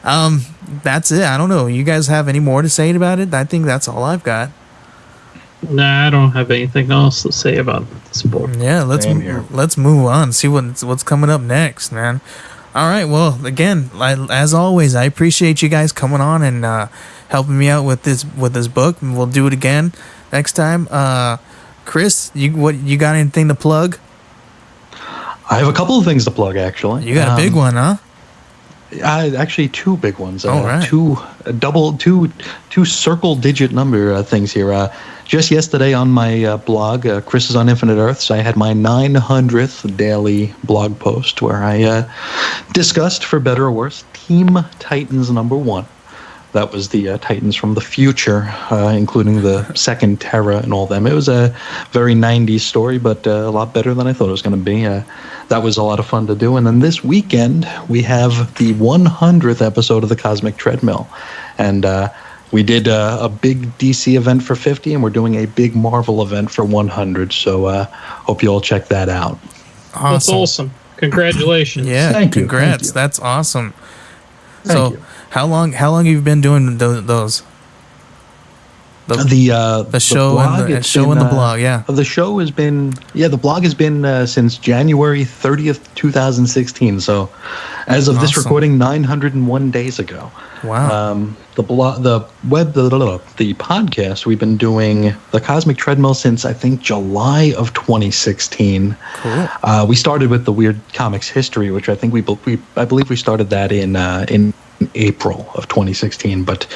that's it. I don't know. You guys have any more to say about it? I think that's all I've got. Nah, I don't have anything else to say about this book. Yeah, let's move on. See what's coming up next, man. All right. Well, again, as always, I appreciate you guys coming on and helping me out with this book. And we'll do it again next time. Chris, you got anything to plug? I have a couple of things to plug, actually. You got a big one, huh? Actually, two big ones. All right. Two circle digit number things here. Just yesterday on my blog, Chris is on Infinite Earths, I had my 900th daily blog post where I discussed, for better or worse, Team Titans #1. That was the Titans from the future, including the second Terra and all them. It was a very 90s story, but a lot better than I thought it was going to be. That was a lot of fun to do. And then this weekend, we have the 100th episode of the Cosmic Treadmill. And we did a big DC event for 50, and we're doing a big Marvel event for 100. So hope you all check that out. Awesome. That's awesome. Congratulations. Yeah, Thank you. congrats. That's awesome. Thank you. How long have you been doing those? The show blog, and the blog, yeah. The show has been, the blog has been since January 30th, 2016. So as of this recording, 901 days ago. Wow. The podcast, we've been doing the Cosmic Treadmill since I think July of 2016. Cool. We started with the Weird Comics History, which I think I believe we started that in April of 2016, but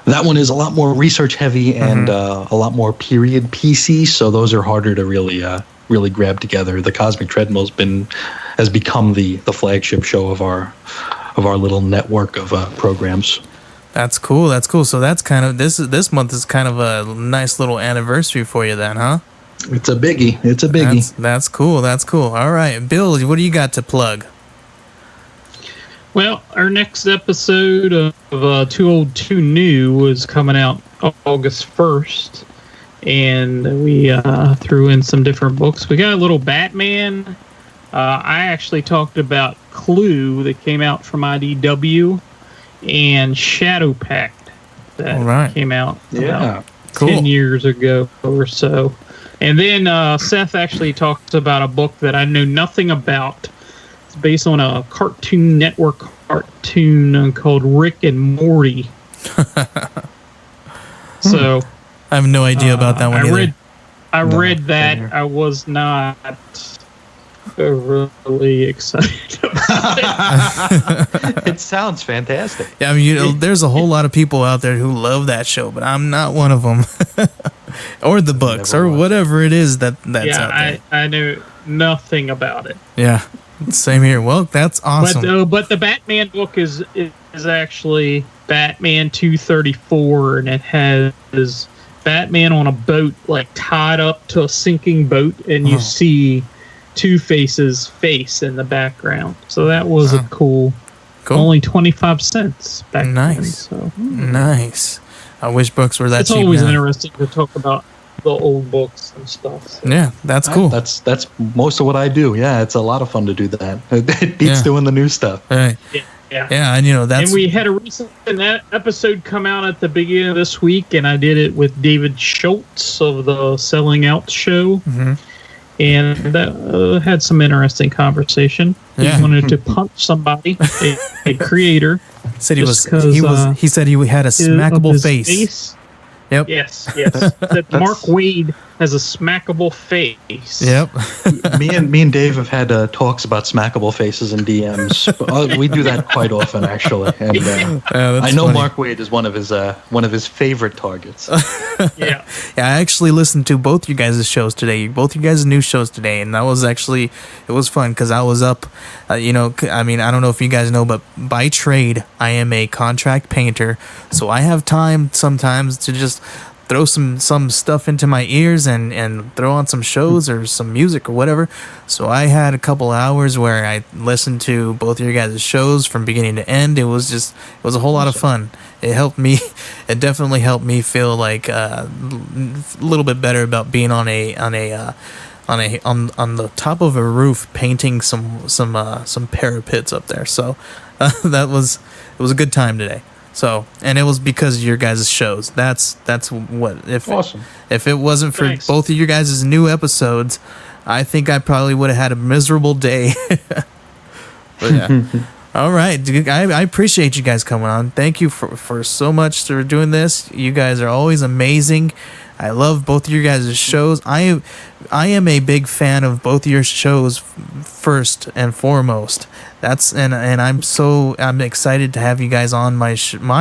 that one is a lot more research heavy and a lot more period piecey, so those are harder to really grab together. The Cosmic Treadmill has become the flagship show of our little network of programs. That's cool. So that's kind of this month is kind of a nice little anniversary for you then, huh? It's a biggie. That's cool. All right, Bill, what do you got to plug? Well, our next episode of Too Old, Too New is coming out August 1st, and we threw in some different books. We got a little Batman. I actually talked about Clue that came out from IDW, and Shadow Pact that came out about 10 years ago or so. And then Seth actually talked about a book that I know nothing about. Based on a Cartoon Network cartoon called Rick and Morty. So I have no idea about that one either. I read that. I was not really excited about it. It sounds fantastic. Yeah, I mean, there's a whole lot of people out there who love that show, but I'm not one of them. Or the books, or whatever it is that's out there. I knew nothing about it. Yeah. Same here. Well, that's awesome. But the Batman book is actually Batman 234, and it has Batman on a boat, like tied up to a sinking boat, and you see Two-Face's face in the background. So that was a cool. Only 25 cents back then. So. Nice. I wish books were that cheap. It's always interesting to talk about the old books and stuff. So. Yeah, that's cool. That's most of what I do. Yeah, it's a lot of fun to do that. It beats doing the new stuff. Right. Yeah. And that's. And we had a recent episode come out at the beginning of this week, and I did it with David Schultz of the Selling Out show. Mm-hmm. And that had some interesting conversation. He wanted to punch somebody, a creator. Said he said he had a smackable face. Yep. Yes. That Mark Waid has a smackable face. Yep. me and Dave have had talks about smackable faces in DMs. We do that quite often, actually. And I know funny. Mark Waid is one of his favorite targets. Yeah. I actually listened to both you guys' shows today, both you guys' new shows today, and that was actually it was fun because I was up. I mean, I don't know if you guys know, but by trade, I am a contract painter, so I have time sometimes to just throw some stuff into my ears and throw on some shows or some music or whatever. So I had a couple hours where I listened to both of your guys' shows from beginning to end. It was a whole lot of fun. It helped me. It definitely helped me feel like a little bit better about being on the top of a roof painting some parapets up there. So it was a good time today. So, and it was because of your guys' shows. That's what awesome. If it wasn't for both of your guys' new episodes, I think I probably would have had a miserable day. But yeah. All right, dude, I appreciate you guys coming on. Thank you for so much for doing this. You guys are always amazing. I love both of your guys' shows. I am a big fan of both of your shows first and foremost. And I'm excited to have you guys on my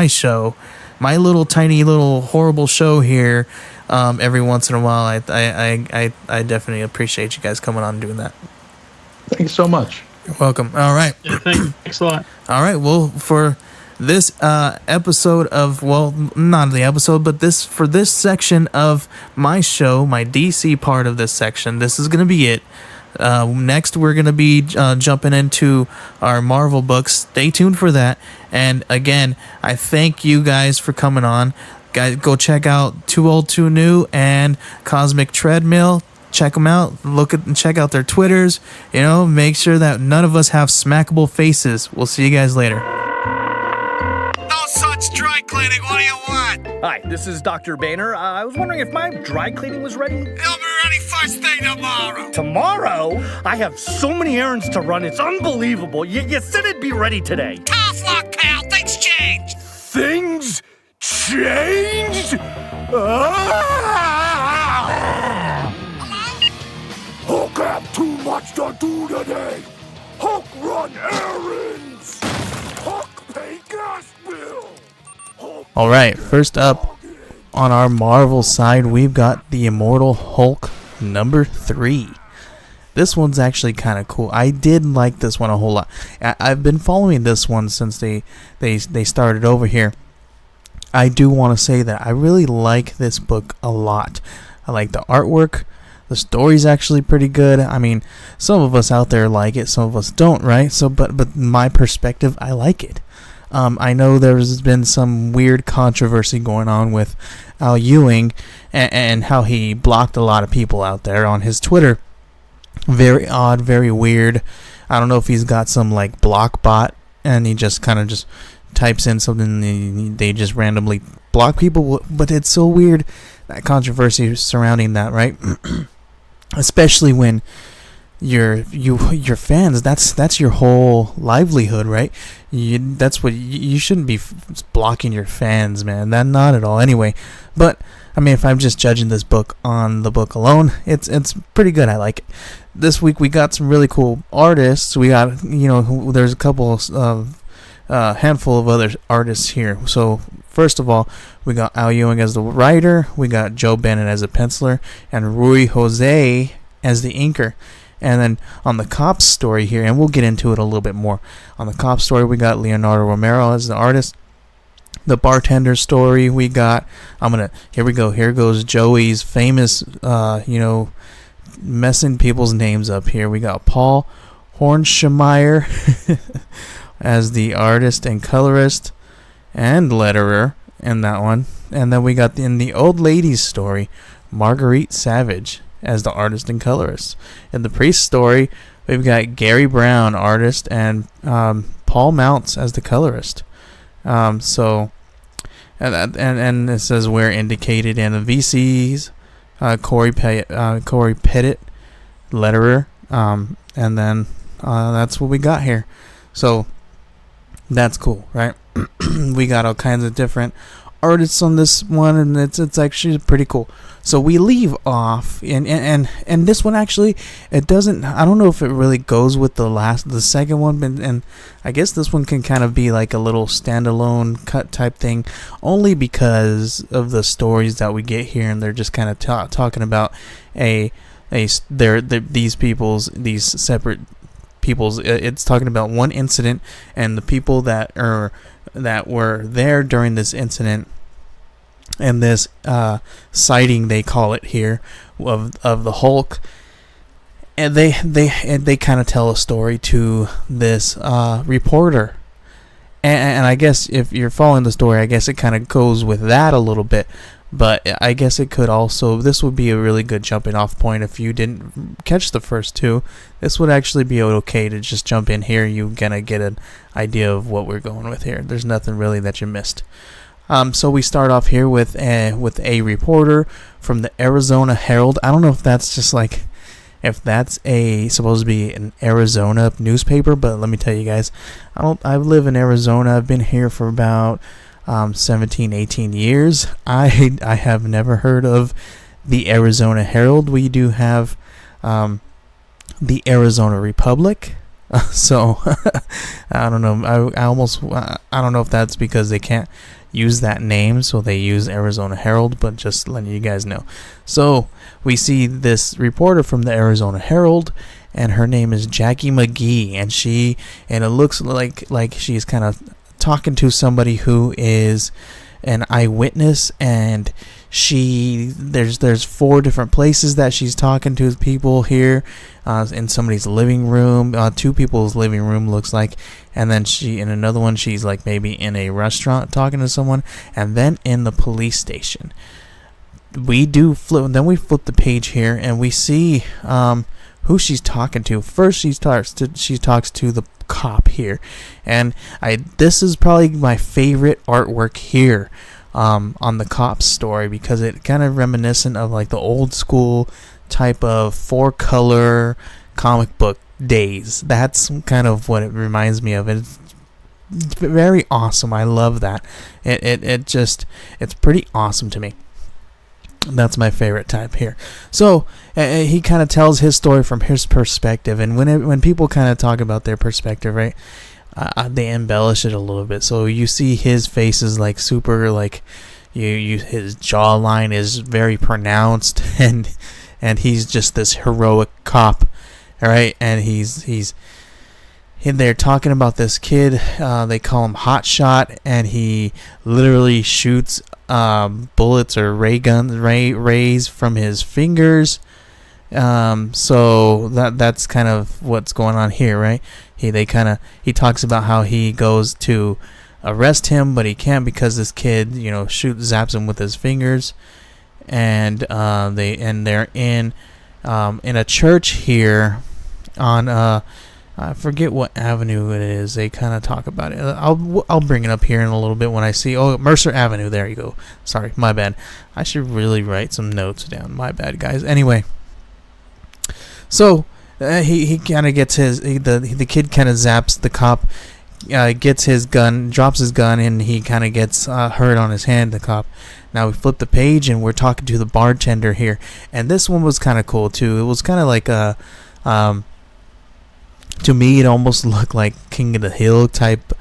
show, my little tiny little horrible show here. Every once in a while, I definitely appreciate you guys coming on and doing that. Thanks so much. You're welcome. All right. Yeah, thanks a lot. All right. Well, for this episode of, not the episode, but for this section of my show, my DC part of this section, this is going to be it. Next, we're going to be jumping into our Marvel books. Stay tuned for that. And again, I thank you guys for coming on. Guys, go check out Too Old, Too New and Cosmic Treadmill. Check them out. Check out their Twitters. Make sure that none of us have smackable faces. We'll see you guys later. No such dry cleaning. What do you want? Hi, this is Dr. Boehner. I was wondering if my dry cleaning was ready. It'll be ready first thing tomorrow. Tomorrow? I have so many errands to run. It's unbelievable. You said it'd be ready today. Tough luck, pal. Things change. Things changed? Hulk have too much to do today. Hulk run errands. Hulk pay gas bill. Hulk All right, first up on our Marvel side, we've got the Immortal Hulk number 3. This one's actually kind of cool. I did like this one a whole lot. I've been following this one since they started over here. I do want to say that I really like this book a lot. I like the artwork. The story's actually pretty good. I mean, some of us out there like it, some of us don't, right? So, but my perspective, I like it. I know there's been some weird controversy going on with Al Ewing and how he blocked a lot of people out there on his Twitter. Very odd, very weird. I don't know if he's got some like block bot and he just kind of just types in something and they just randomly block people. But it's so weird, that controversy surrounding that, right? Especially when your fans, that's your whole livelihood, right? That's what you shouldn't be blocking your fans, man. That not at all. Anyway, but I mean, if I'm just judging this book on the book alone, it's pretty good. I like it. This week we got some really cool artists. We got there's a couple of handful of other artists here. So first of all, we got Al Ewing as the writer, we got Joe Bennett as a penciler, and Rui Jose as the inker. And then on the Cops story here, and we'll get into it a little bit more. On the Cops story, we got Leonardo Romero as the artist. The bartender story, we got here we go. Here goes Joey's famous messing people's names up here. We got Paul Hornschemeier as the artist and colorist and letterer in that one. And then we got in the old lady's story, Marguerite Savage as the artist and colorist. In the priest story, we've got Gary Brown, artist, and Paul Mounts as the colorist. And it says where indicated in the VCs, Corey Pettit, letterer, and then that's what we got here. So that's cool, right? We got all kinds of different artists on this one, and it's actually pretty cool. So we leave off, and this one actually, it doesn't. I don't know if it really goes with the second one, and I guess this one can kind of be like a little standalone cut type thing, only because of the stories that we get here, and they're just kind of talking about these separate people's. It's talking about one incident and the people that were there during this incident. And this sighting, they call it here, of the Hulk, and they kind of tell a story to this reporter, and I guess if you're following the story, I guess it kind of goes with that a little bit, but I guess it could also, this would be a really good jumping off point if you didn't catch the first two. This would actually be okay to just jump in here. You're gonna get an idea of what we're going with here. There's nothing really that you missed. So we start off here with a reporter from the Arizona Herald. I don't know if that's just like if that's supposed to be an Arizona newspaper, but let me tell you guys, I live in Arizona. I've been here for about 17, 18 years. I have never heard of the Arizona Herald. We do have the Arizona Republic. So I don't know. I don't know if that's because they can't use that name, so they use Arizona Herald, but just letting you guys know. So we see this reporter from the Arizona Herald, and her name is Jackie McGee, and it looks like she's kind of talking to somebody who is an eyewitness, and there's 4 different places that she's talking to people here, in somebody's living room, 2 people's living room looks like, and then in another one she's like maybe in a restaurant talking to someone, and then in the police station. We flip the page here, and we see who she's talking to. First she talks to the cop here, and this is probably my favorite artwork here on the cop's story, because it kind of reminiscent of like the old school type of 4-color comic book days. That's kind of what it reminds me of. It's very awesome. I love that. It's pretty awesome to me. That's my favorite type here. So he kind of tells his story from his perspective, and when people kind of talk about their perspective, right, they embellish it a little bit. So you see his face is like super, like his jawline is very pronounced, and he's just this heroic cop, all right. And he's they're talking about this kid. They call him Hot Shot, and he literally shoots bullets or rays from his fingers. So that's kind of what's going on here, right? He talks about how he goes to arrest him, but he can't because this kid, zaps him with his fingers, and they're in a church here on I forget what avenue it is. They kind of talk about it. I'll bring it up here in a little bit when I see. Oh, Mercer Avenue. There you go. Sorry, my bad. I should really write some notes down. My bad, guys. Anyway, so he kind of gets the kid kind of zaps the cop, gets his gun, drops his gun, and he kind of gets hurt on his hand. The cop. Now we flip the page and we're talking to the bartender here, and this one was kind of cool too. It was kind of like a to me, it almost looked like King of the Hill type,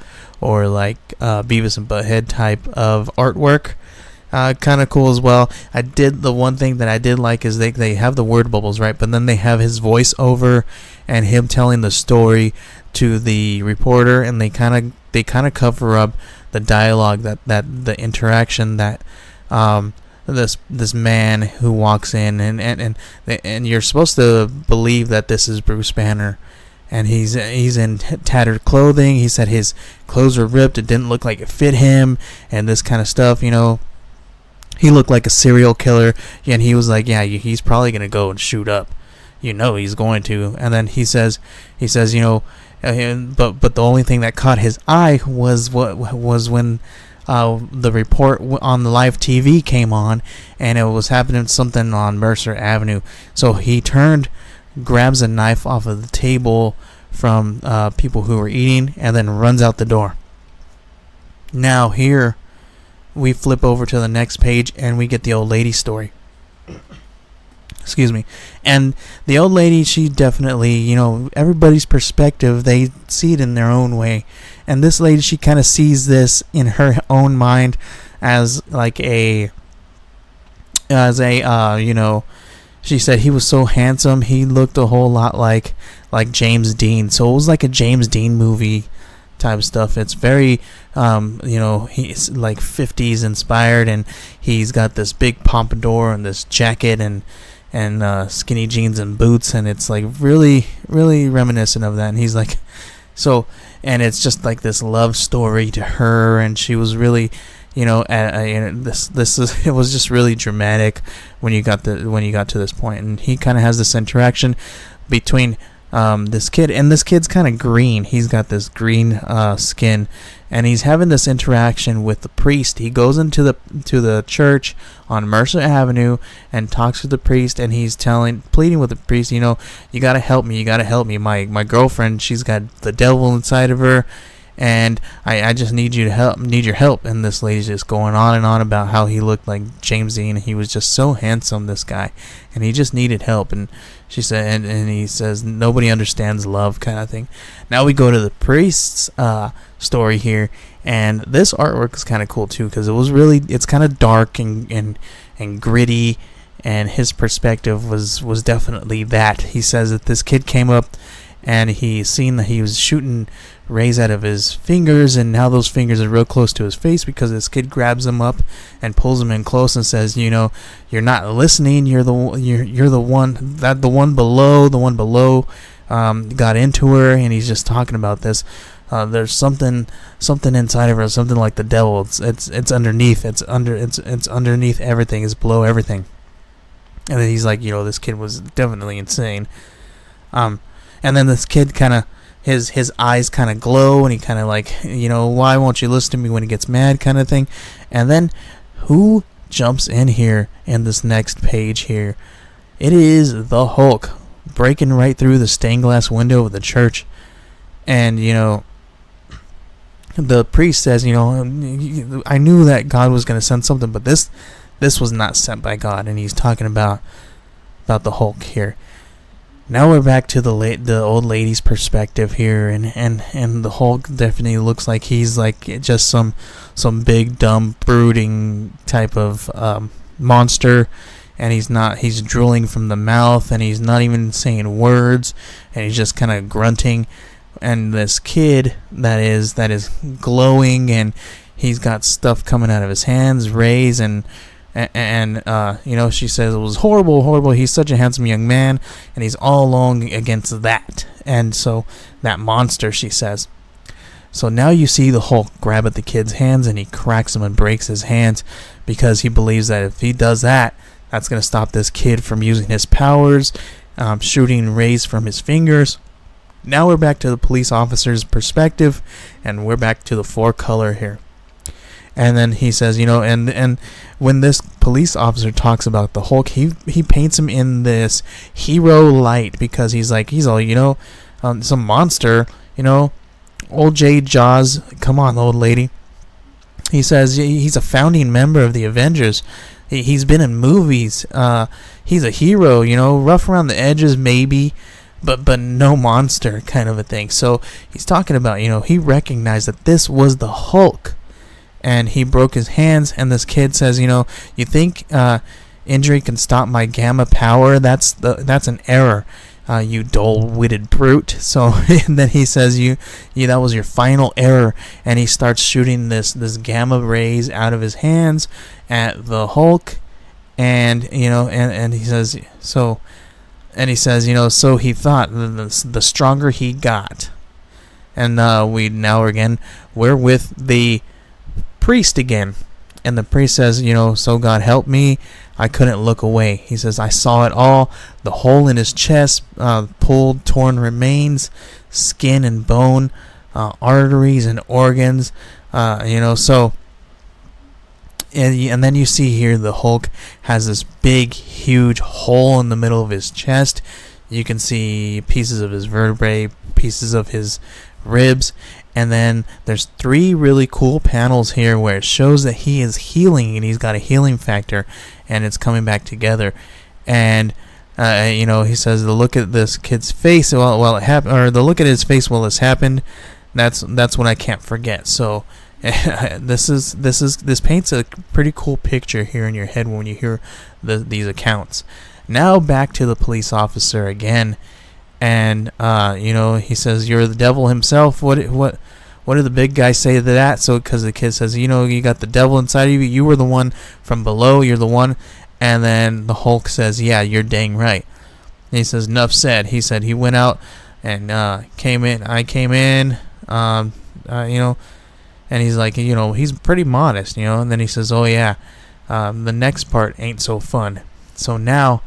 or like Beavis and Butthead type of artwork. Kind of cool as well. The one thing that I did like is they have the word bubbles, right? But then they have his voice over and him telling the story to the reporter, and they kind of cover up the dialogue that the interaction that this man who walks in, and you're supposed to believe that this is Bruce Banner. And he's in tattered clothing. He said his clothes were ripped. It didn't look like it fit him, and this kind of stuff. He looked like a serial killer. And he was like, yeah, he's probably gonna go and shoot up. He's going to. And then he says, but the only thing that caught his eye was when the report on the live TV came on, and it was happening something on Mercer Avenue. So he turned, grabs a knife off of the table from people who were eating, and then runs out the door. Now here we flip over to the next page, and we get the old lady story. Excuse me. And the old lady, she definitely, everybody's perspective, they see it in their own way. And this lady, she kind of sees this in her own mind as she said he was so handsome, he looked a whole lot like James Dean. So it was like a James Dean movie type of stuff. It's very, he's like 50s inspired, and he's got this big pompadour and this jacket and skinny jeans and boots, and it's like really, really reminiscent of that. And he's like, and it's just like this love story to her, and she was really, it was just really dramatic when you got to this point. And he kind of has this interaction between this kid, and this kid's kind of green. He's got this green skin, and he's having this interaction with the priest. He goes into the church on Mercer Avenue and talks to the priest, and he's pleading with the priest, you gotta help me, my girlfriend, she's got the devil inside of her, and I just need your help. And this lady's just going on and on about how he looked like James Dean. He was just so handsome, this guy, and he just needed help. And she said, and he says, nobody understands love, kind of thing. Now we go to the priest's story here, and this artwork is kind of cool too, because it's kind of dark and gritty, and his perspective was definitely that. He says that this kid came up and he seen that he was shooting rays out of his fingers, and now those fingers are real close to his face because this kid grabs him up and pulls him in close and says, you're not listening. You're the one below got into her, and he's just talking about this. There's something inside of her, something like the devil. It's underneath. It's underneath everything. It's below everything. And then he's like, this kid was definitely insane. And then this kid kind of, his eyes kind of glow, and he kind of like, why won't you listen to me when he gets mad, kind of thing. And then who jumps in here in this next page here? It is the Hulk breaking right through the stained glass window of the church. And, the priest says, I knew that God was going to send something, but this was not sent by God. And he's talking about the Hulk here. Now we're back to the old lady's perspective here, and the Hulk definitely looks like he's like just some big dumb brooding type of monster, and he's drooling from the mouth, and he's not even saying words, and he's just kind of grunting. And this kid that is glowing, and he's got stuff coming out of his hands, rays, and she says it was horrible. He's such a handsome young man, and he's all alone against that. And so that monster, she says. So now you see the Hulk grab at the kid's hands, and he cracks him and breaks his hands because he believes that if he does that, that's going to stop this kid from using his powers, shooting rays from his fingers. Now we're back to the police officer's perspective, and we're back to the 4-color here. And then he says, and when this police officer talks about the Hulk, he paints him in this hero light because he's all, some monster, old J. Jaws, come on, old lady. He says he's a founding member of the Avengers. He's been in movies. He's a hero, rough around the edges maybe, but no monster kind of a thing. So he's talking about, he recognized that this was the Hulk. And he broke his hands, and this kid says, you think injury can stop my gamma power? That's an error, you dull-witted brute. So and then he says, that was your final error, and he starts shooting this gamma rays out of his hands at the Hulk, and and he says so he thought the stronger he got, and we're with the priest again, and the priest says, so God help me, I couldn't look away. He says, I saw it all, the hole in his chest, pulled, torn remains, skin and bone, arteries and organs, so, and then you see here the Hulk has this big, huge hole in the middle of his chest. You can see pieces of his vertebrae, pieces of his ribs. And then there's 3 really cool panels here where it shows that he is healing, and he's got a healing factor, and it's coming back together. And he says the look at this kid's face while it happened, or the look at his face while this happened, that's what I can't forget. So this paints a pretty cool picture here in your head when you hear these accounts. Now back to the police officer again. And he says, "You're the devil himself." What did the big guy say to that? So because the kid says, you got the devil inside of you. You were the one from below. You're the one. And then the Hulk says, "Yeah, you're dang right." And he says, "Enough said." He said he went out and came in. I came in. And he's like, he's pretty modest, And then he says, "Oh yeah, the next part ain't so fun." So now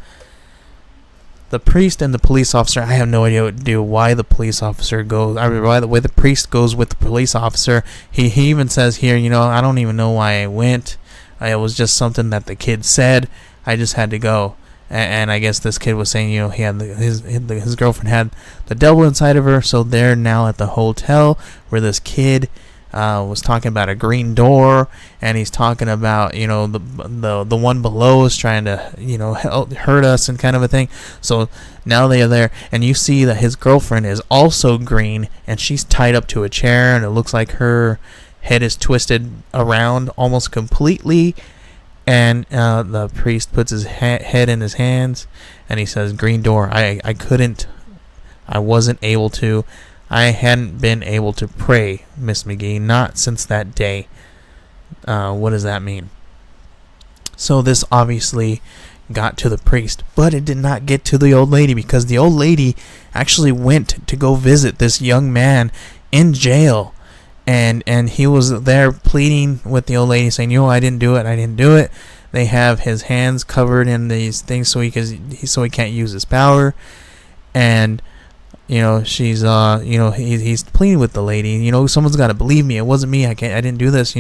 the priest and the police officer, I have no idea what to do. Why the police officer goes, why the way the priest goes with the police officer. He even says here, I don't even know why I went. It was just something that the kid said. I just had to go. And I guess this kid was saying, he had his girlfriend had the devil inside of her. So they're now at the hotel where this kid was talking about a green door, and he's talking about the one below is trying to hurt us and kind of a thing. So now they are there, and you see that his girlfriend is also green, and she's tied up to a chair, and it looks like her head is twisted around almost completely. And the priest puts his head in his hands, and he says, "Green door." I wasn't able to. I hadn't been able to pray, Miss McGee, not since that day. What does that mean? So this obviously got to the priest, but it did not get to the old lady, because the old lady actually went to go visit this young man in jail. And he was there pleading with the old lady, saying, I didn't do it. They have his hands covered in these things so he can't use his power. And she's he's pleading with the lady. Someone's got to believe me. It wasn't me. I didn't do this.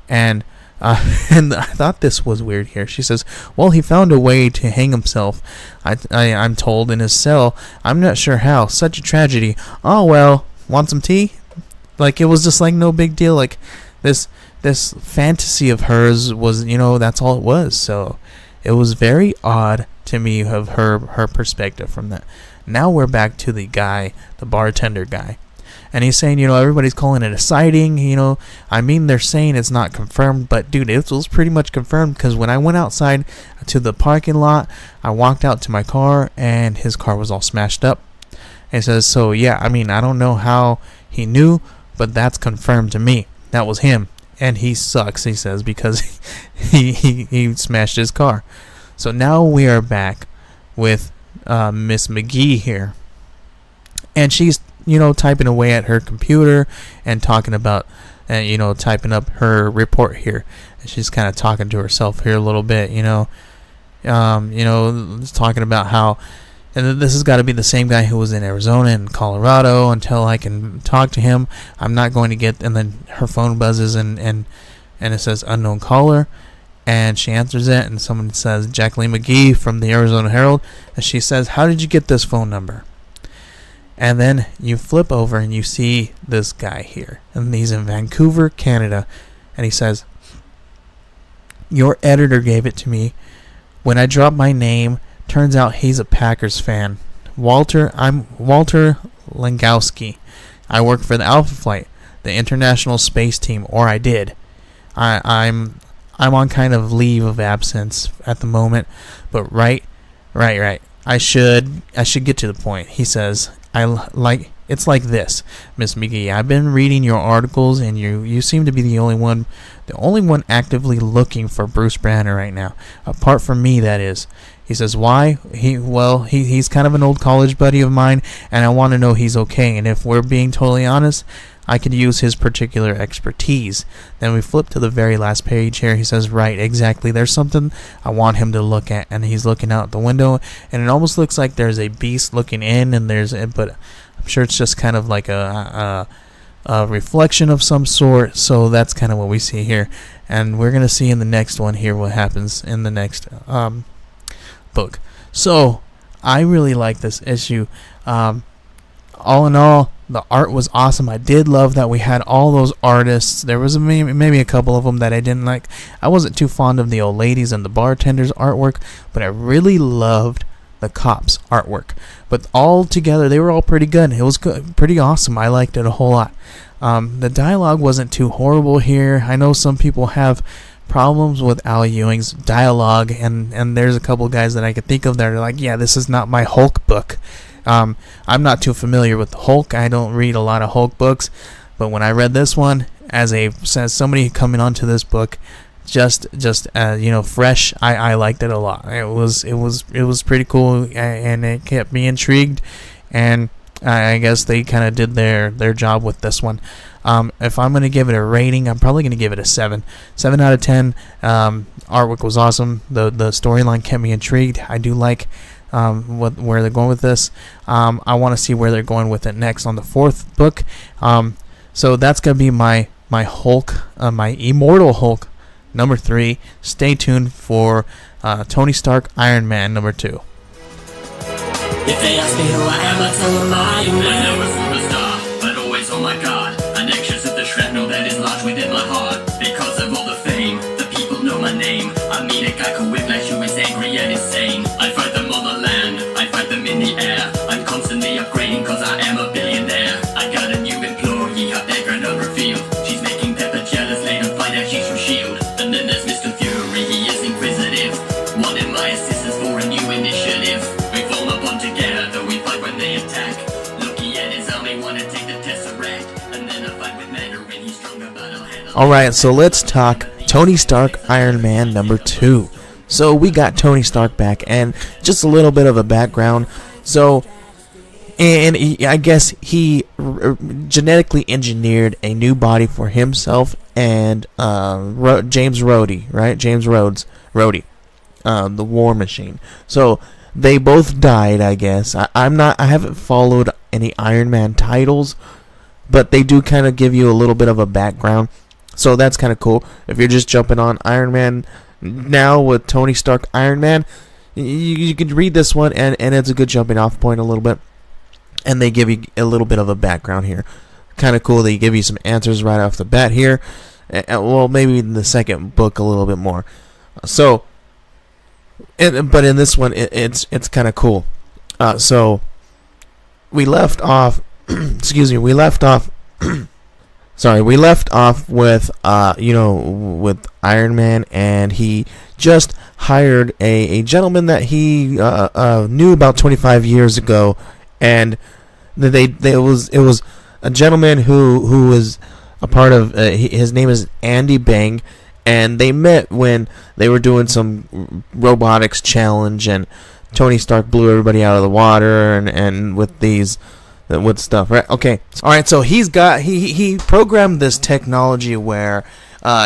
And and I thought this was weird here. She says, "Well, he found a way to hang himself. I'm told in his cell. I'm not sure how. Such a tragedy. Oh well. Want some tea?" Like, it was just like no big deal. Like this fantasy of hers was, that's all it was. So it was very odd to me of her perspective from that. Now we're back to the guy, the bartender guy. And he's saying, everybody's calling it a sighting. They're saying it's not confirmed. But, dude, it was pretty much confirmed, because when I went outside to the parking lot, I walked out to my car, and his car was all smashed up. And he says, so, yeah, I don't know how he knew, but that's confirmed to me. That was him. And he sucks, he says, because he smashed his car. So now we are back with Miss McGee here. And she's, typing away at her computer and talking about, typing up her report here. And she's kind of talking to herself here a little bit, talking about how, and this has got to be the same guy who was in Arizona and Colorado. Until I can talk to him, I'm not going to get. And then her phone buzzes, and it says unknown caller, and she answers it, and someone says Jacqueline McGee from the Arizona Herald, and she says, "How did you get this phone number?" And then you flip over and you see this guy here, and he's in Vancouver, Canada, and he says, "Your editor gave it to me. When I dropped my name, turns out he's a Packers fan. I'm Walter Langowski. I work for the Alpha Flight, the International Space Team, or I did. I'm on kind of leave of absence at the moment, but right. I should get to the point." He says, "It's like this, Miss McGee. I've been reading your articles, and you seem to be the only one actively looking for Bruce Banner right now, apart from me, that is." He says, "Why?" He's kind of an old college buddy of mine, and I want to know he's okay. And if we're being totally honest, I could use his particular expertise. Then we flip to the very last page here. He says, "Right, exactly. There's something I want him to look at." And he's looking out the window, and it almost looks like there's a beast looking in, but I'm sure it's just kind of like a reflection of some sort. So that's kind of what we see here. And we're going to see in the next one here what happens in the next book. So I really like this issue. All in all, the art was awesome. I did love that we had all those artists. There was maybe a couple of them that I didn't like. I wasn't too fond of the old ladies and the bartenders artwork, but I really loved the cops artwork. But all together, they were all pretty good. It was good, pretty awesome. I liked it a whole lot. The dialogue wasn't too horrible here. I know some people have problems with Al Ewing's dialogue, and there's a couple guys that I could think of that are like, yeah, this is not my Hulk book. I'm not too familiar with Hulk. I don't read a lot of Hulk books, but when I read this one, as somebody coming onto this book, just fresh, I liked it a lot. It was pretty cool, and it kept me intrigued, and I guess they kind of did their job with this one. If I'm going to give it a rating, I'm probably going to give it a 7 out of 10. Artwork was awesome. The storyline kept me intrigued. I do like where they're going with this. I want to see where they're going with it next on the 4th book. So that's gonna be my Hulk, my Immortal Hulk number 3. Stay tuned for Tony Stark Iron Man number 2. If they ask me who I am, I tell them I am never from a star, but always on my guard. An anxious of the Treadmill that is lodged within my heart. Because of all the fame, the people know my name. I mean a guy called Whiplash who is angry and insane. I fight them on the land, I fight them in the air. I'm constantly upgrading cause I am a billionaire. I got a new employee up there, Grenoble Field. She's making Pepper jealous, later find out she's from S.H.I.E.L.D. And then there's Mr. Fury, he is inquisitive. Wanted my assistance for a new initiative. We form a bond together, we fight when they attack. Loki and his army wanna take the Tesseract. And then I fight with Mandarin, he's stronger but I'll handle. Alright, so let's talk Tony Stark Iron Man number 2. So we got Tony Stark back, and just a little bit of a background. So, and I guess he genetically engineered a new body for himself and James Rody, right? James Rody, the War Machine. So they both died, I guess. I haven't followed any Iron Man titles, but they do kind of give you a little bit of a background. So that's kind of cool. If you're just jumping on Iron Man now with Tony Stark Iron Man, you can read this one, and it's a good jumping off point a little bit. And they give you a little bit of a background here. Kind of cool. They give you some answers right off the bat here. Well, maybe in the second book a little bit more. So, but in this one, it's kind of cool. So we left off. Excuse me. We left off. Sorry, we left off with with Iron Man, and he just hired a gentleman that he knew about 25 years ago, and it was a gentleman who was a part of his name is Andy Bang, and they met when they were doing some robotics challenge, and Tony Stark blew everybody out of the water, and with stuff, right? Okay, all right. So he programmed this technology where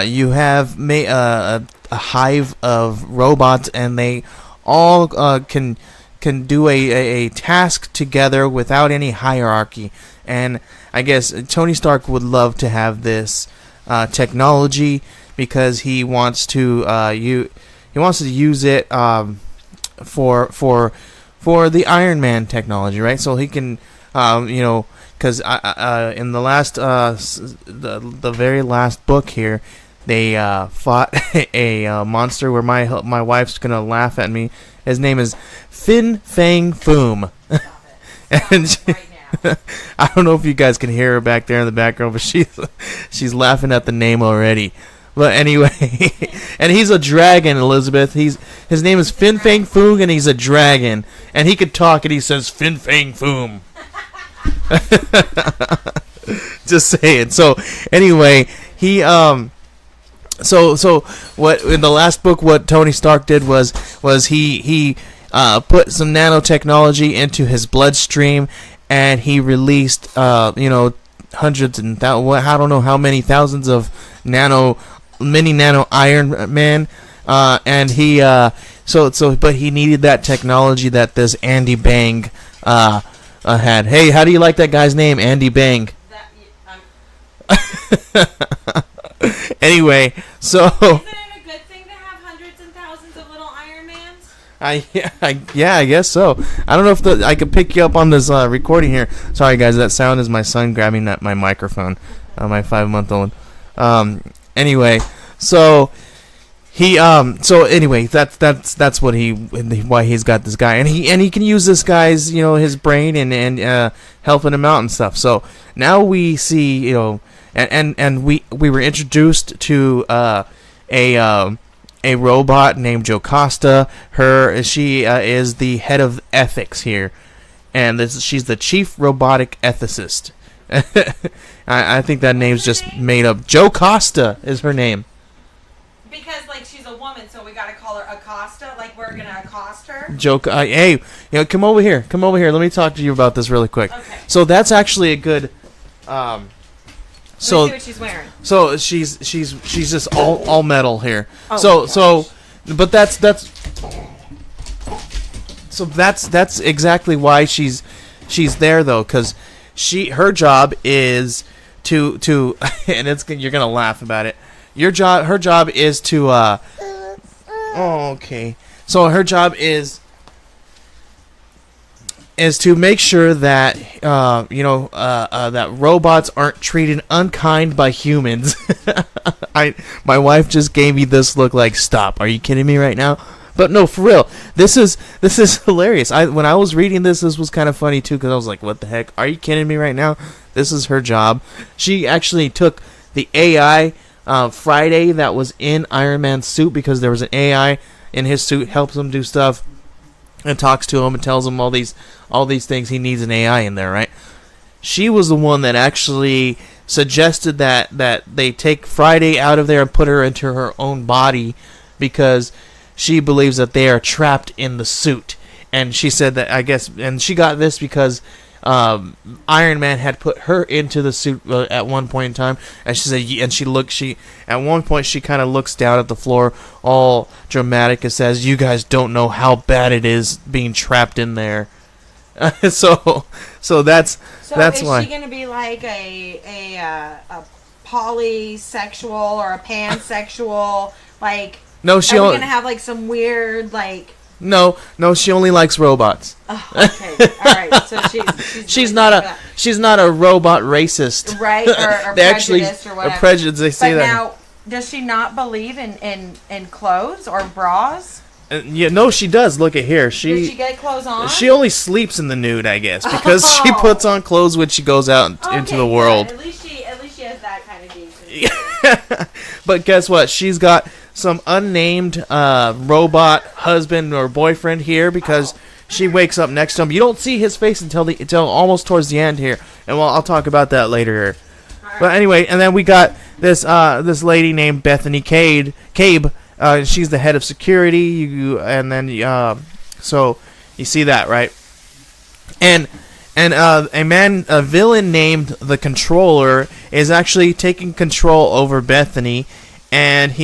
you have a hive of robots, and they all can do a task together without any hierarchy. And I guess Tony Stark would love to have this technology because he wants to use it for the Iron Man technology, right? So he can. Because in the last, the very last book here, they fought a monster where my wife's gonna laugh at me. His name is Fin Fang Foom, and I don't know if you guys can hear her back there in the background, but she's laughing at the name already. But anyway, and he's a dragon, Elizabeth. His name is Fin Fang Foom, and he's a dragon, and he could talk, and he says Fin Fang Foom. Just saying. So anyway, he so what in the last book what Tony Stark did was he put some nanotechnology into his bloodstream, and he released hundreds and I don't know how many thousands of mini nano Iron Man, and he but he needed that technology that this Andy Bang had. Hey, how do you like that guy's name, Andy Bang? Anyway, so isn't it a good thing to have hundreds and thousands of little Iron Mans? I guess so. I don't know if I could pick you up on this recording here. Sorry, guys, that sound is my son grabbing my microphone, my 5-month-old. Anyway, so he anyway, that's what why he's got this guy, and he can use this guy's his brain and helping him out and stuff. So now we see and we were introduced to a robot named Jocasta. She is the head of ethics here, and she's the chief robotic ethicist. I think that name's just made up. Jocasta is her name. Because she's a woman, so we gotta call her Acosta. We're gonna accost her. Hey, come over here. Let me talk to you about this really quick. Okay. So that's actually a good. So see what she's wearing. So she's just all metal here. Oh, so but that's So that's exactly why she's there though, because her job is to and you're gonna laugh about it. Her job is to okay. So her job is to make sure that that robots aren't treated unkind by humans. My wife just gave me this look like, stop. Are you kidding me right now? But no, for real. This is hilarious. When I was reading this was kind of funny too, because I was like, what the heck? Are you kidding me right now? This is her job. She actually took the AI Friday that was in Iron Man's suit, because there was an AI in his suit, helps him do stuff and talks to him and tells him all these things. He needs an AI in there, right? She was the one that actually suggested that they take Friday out of there and put her into her own body, because she believes that they are trapped in the suit. And she said that, I guess, and she got this because Iron Man had put her into the suit at one point in time, and she said, and at one point she kind of looks down at the floor, all dramatic, and says, "You guys don't know how bad it is being trapped in there." So that's why. So is she gonna be like a polysexual or a pansexual? Like, no, are we gonna have like some weird like? No, she only likes robots. Oh, okay, all right. So she's not a robot racist, right? Or prejudiced or whatever. Prejudice. They say that. Now, does she not believe in clothes or bras? No, she does. Look at here. Does she get clothes on? She only sleeps in the nude, I guess, because she puts on clothes when she goes out into the world. At least she has that kind of decency. But guess what? She's got some unnamed robot husband or boyfriend here, because she wakes up next to him. You don't see his face until almost towards the end here, and I'll talk about that later. Right. But anyway, and then we got this lady named Bethany Cabe. She's the head of security. So you see that, right? And a villain named the Controller is actually taking control over Bethany, and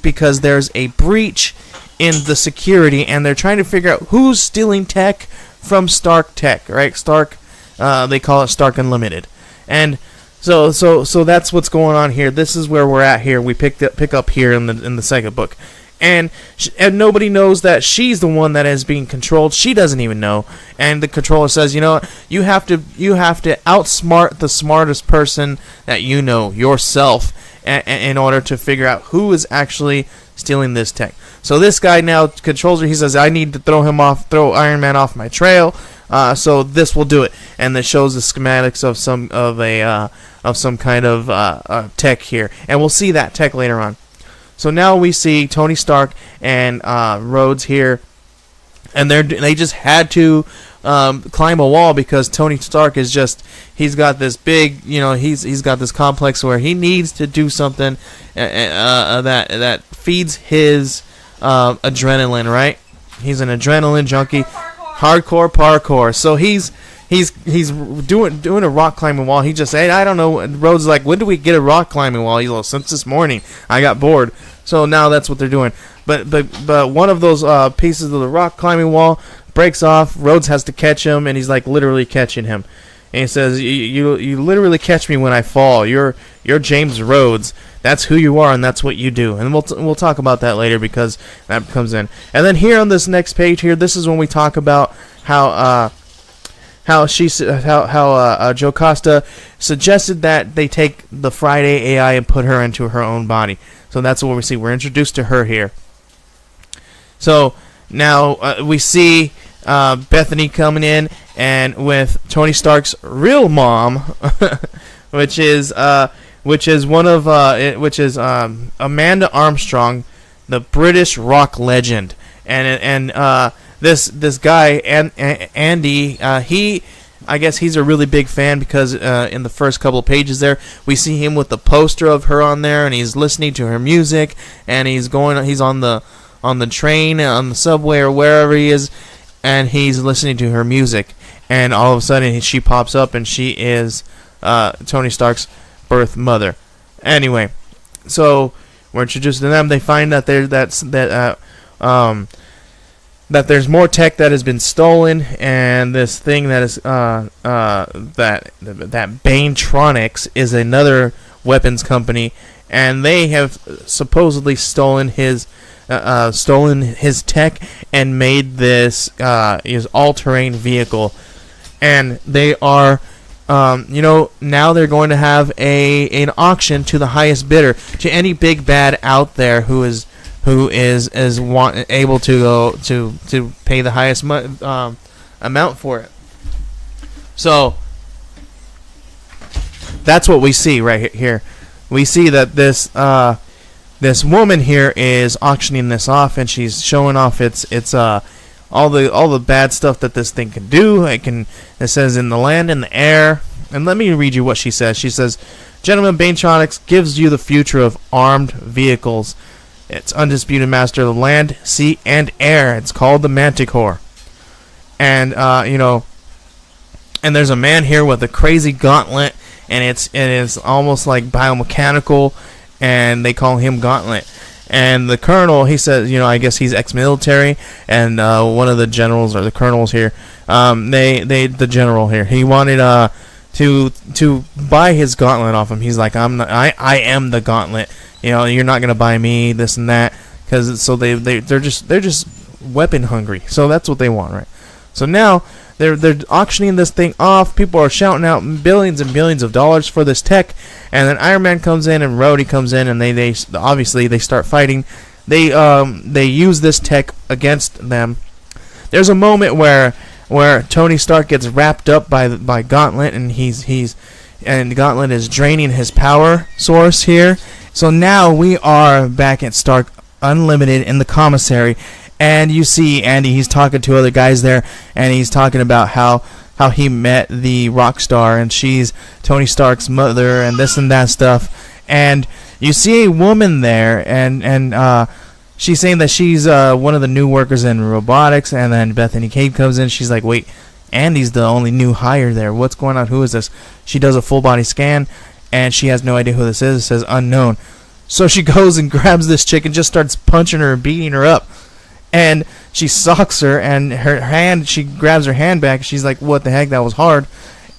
because there's a breach in the security, and they're trying to figure out who's stealing tech from Stark Tech, right? Stark, they call it Stark Unlimited, and so that's what's going on here. This is where we're at here. We pick up here in the second book. And nobody knows that she's the one that is being controlled. She doesn't even know. And the controller says, you know what? You have to outsmart the smartest person that you know, yourself, in order to figure out who is actually stealing this tech. So this guy now controls her. He says, I need to throw Iron Man off my trail. So this will do it. And this shows the schematics of some kind of tech here. And we'll see that tech later on. So now we see Tony Stark and Rhodes here, and they just had to climb a wall, because Tony Stark he's got this big, he's got this complex where he needs to do something that feeds his adrenaline, right? He's an adrenaline junkie, hardcore parkour. So he's doing a rock climbing wall. He just said, I don't know. Rhodes is like, when do we get a rock climbing wall? He's like, since this morning. I got bored. So now that's what they're doing. But one of those pieces of the rock climbing wall breaks off. Rhodes has to catch him, and he's like literally catching him. And he says, you literally catch me when I fall. You're James Rhodes. That's who you are, and that's what you do. And we'll talk about that later, because that comes in. And then here on this next page here, this is when we talk about how Jocasta suggested that they take the Friday AI and put her into her own body. So that's what we see. We're introduced to her here. So now we see Bethany coming in, and with Tony Stark's real mom, which is Amanda Armstrong, the British rock legend, and this guy Andy, I guess he's a really big fan, because in the first couple of pages there, we see him with the poster of her on there, and he's listening to her music, and he's on the train, on the subway, or wherever he is, and he's listening to her music, and all of a sudden she pops up, and she is Tony Stark's birth mother. Anyway, so we're introduced to them. They find that that there's more tech that has been stolen, and this thing that is that Banetronics is another weapons company, and they have supposedly stolen his tech and made this his all-terrain vehicle, and they are. Now they're going to have an auction to the highest bidder, to any big bad out there who is able to go to pay the highest amount for it. So that's what we see right here. We see that this woman here is auctioning this off, and she's showing off its all the bad stuff that this thing can do. It says in the land and the air. And let me read you what she says. She says, "Gentlemen, Banetronics gives you the future of armed vehicles. It's undisputed master of the land, sea, and air. It's called the Manticore." And and there's a man here with a crazy gauntlet, and it's almost like biomechanical, and they call him Gauntlet. And the colonel, he says, I guess he's ex-military, and one of the generals or the colonels here, the general here, he wanted to buy his gauntlet off him. He's like, I am the Gauntlet. You're not gonna buy me this and that, they're just weapon hungry. So that's what they want, right? So now they're auctioning this thing off. People are shouting out billions and billions of dollars for this tech, and then Iron Man comes in and Rody comes in, and they obviously they start fighting. They use this tech against them. There's a moment where Tony Stark gets wrapped up by Gauntlet, and and Gauntlet is draining his power source here. So now we are back at Stark Unlimited in the commissary, and you see Andy, he's talking to other guys there, and he's talking about how he met the rock star, and she's Tony Stark's mother, and this and that stuff. And you see a woman there, and she's saying that she's one of the new workers in robotics, and then Bethany Cave comes in. She's like, wait, Andy's the only new hire there. What's going on? Who is this? She does a full body scan, and she has no idea who this is. It says unknown. So she goes and grabs this chick and just starts punching her and beating her up. And she socks her, and she grabs her hand back. She's like, what the heck? That was hard.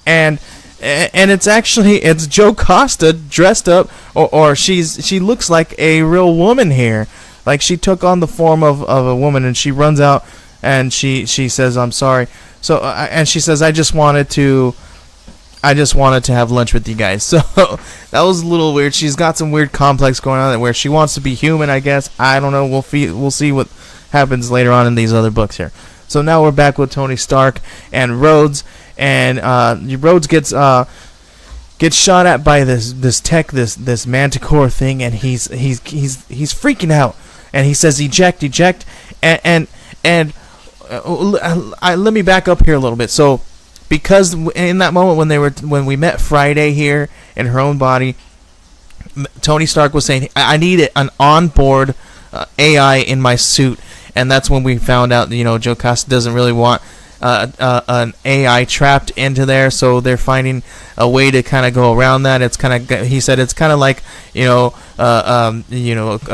And it's Joe Costa dressed up, or she looks like a real woman here. Like, she took on the form of a woman, and she runs out, and she says, I'm sorry. So and she says, I just wanted to have lunch with you guys. So that was a little weird. She's got some weird complex going on where she wants to be human, I guess. I don't know. We'll see what happens later on in these other books here. So now we're back with Tony Stark and Rhodes, and Rhodes gets shot at by this tech, this Manticore thing, and he's freaking out, and he says eject, and let me back up here a little bit. So because in that moment when we met Friday here in her own body, Tony Stark was saying, I need an onboard AI in my suit. And that's when we found out, Joe Costa doesn't really want an AI trapped into there, so they're finding a way to kind of go around that. It's kind of, he said, it's kind of like, a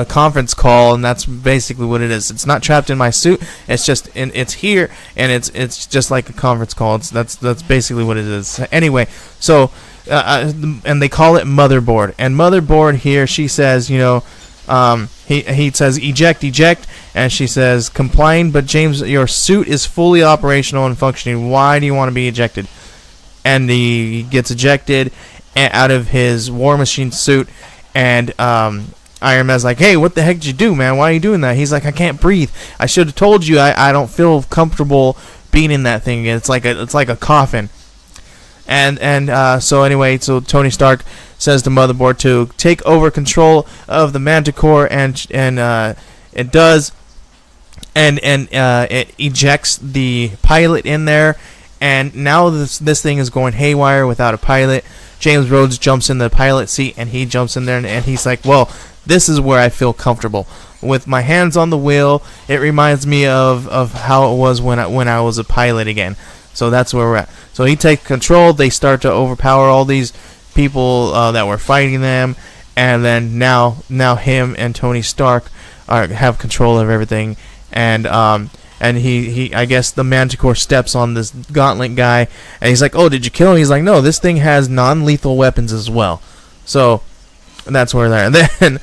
conference call, and that's basically what it is. It's not trapped in my suit. It's just, it's here, and it's just like a conference call. That's basically what it is. Anyway, so and they call it Motherboard, and Motherboard here, she says, he says eject, and she says complying, but James, your suit is fully operational and functioning. Why do you want to be ejected? And he gets ejected out of his War Machine suit, and Iron Man's like, hey, what the heck did you do, man? Why are you doing that? He's like, I can't breathe. I should have told you. I don't feel comfortable being in that thing. It's like a coffin. And so anyway, so Tony Stark says to Motherboard to take over control of the Manticore, and it does, and it ejects the pilot in there, and now this thing is going haywire without a pilot. James Rhodes jumps in the pilot seat, and he jumps in there, and he's like, well, this is where I feel comfortable. With my hands on the wheel, it reminds me of how it was when I was a pilot again. So that's where we're at. So he takes control. They start to overpower all these people that were fighting them, and then now him and Tony Stark have control of everything. And and he I guess the Manticore steps on this Gauntlet guy, and he's like, "Oh, did you kill him?" He's like, "No, this thing has non-lethal weapons as well." So that's where they're. And then,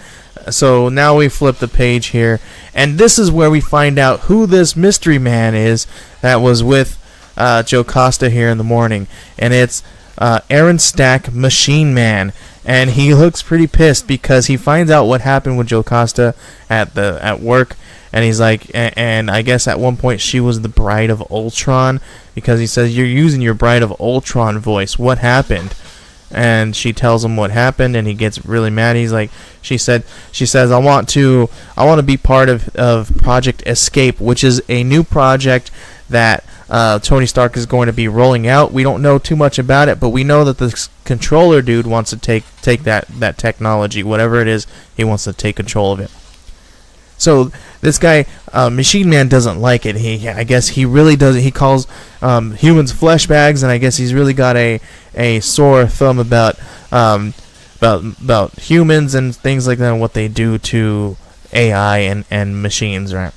so now we flip the page here, and this is where we find out who this mystery man is that was with Joe Costa here in the morning, and it's Aaron Stack, Machine Man. And he looks pretty pissed because he finds out what happened with Joe Costa at work, and he's like, and I guess at one point she was the Bride of Ultron, because he says, "You're using your Bride of Ultron voice. What happened?" And she tells him what happened, and he gets really mad. He's like, she says, "I want to be part of Project Escape, which is a new project that Tony Stark is going to be rolling out. We don't know too much about it, but we know that the controller dude wants to take that technology, whatever it is, he wants to take control of it." So this guy, Machine Man, doesn't like it. I guess he really doesn't. He calls humans flesh bags, and I guess he's really got a sore thumb about humans and things like that, and what they do to AI and machines, right?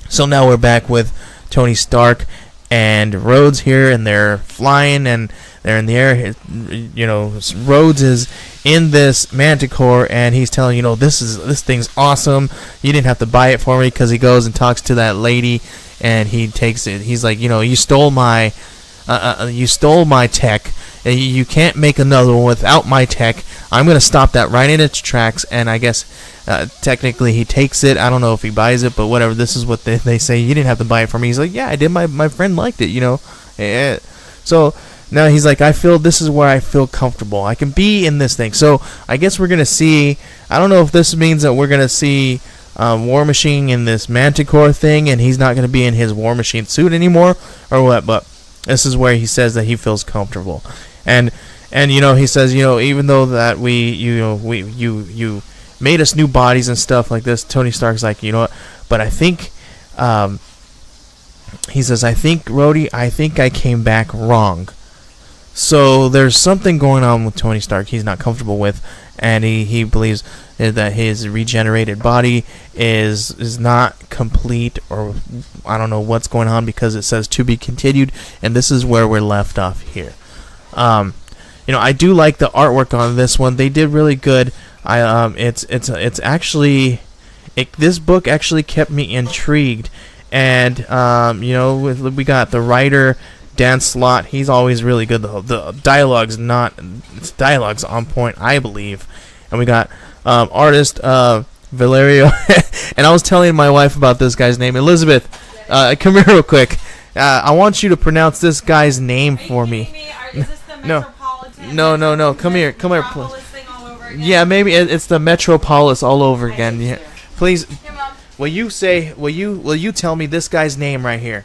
So now we're back with Tony Stark and Rhodes here, and they're flying, and they're in the air. You know, Rhodes is in this Manticore, and he's telling, this thing's awesome. You didn't have to buy it for me, because he goes and talks to that lady, and he takes it. He's like, you stole my tech. You can't make another one without my tech. I'm gonna stop that right in its tracks. And I guess technically he takes it. I don't know if he buys it, but whatever. This is what they say. You didn't have to buy it for me. He's like, yeah, I did. My friend liked it. So now he's like, this is where I feel comfortable. I can be in this thing. So I guess we're gonna see. I don't know if this means that we're gonna see War Machine in this Manticore thing, and he's not gonna be in his War Machine suit anymore, or what. But this is where he says that he feels comfortable. And he says, even though that you made us new bodies and stuff like this, Tony Stark's like, but I think, he says, I think, Rhodey, I came back wrong. So there's something going on with Tony Stark he's not comfortable with, and he believes that his regenerated body is not complete, or I don't know what's going on, because it says to be continued, and this is where we're left off here. I do like the artwork on this one. They did really good. It's actually, this book actually kept me intrigued, and we got the writer Dan Slott. He's always really good. The dialogue's on point, I believe. And we got artist Valerio, and I was telling my wife about this guy's name, Elizabeth. Come here real quick. I want you to pronounce this guy's name for me. Is this the Metropolitan? No. Come here. Thing all over again? Yeah, maybe it's the Metropolis all over again. Yeah. Please, will you tell me this guy's name right here?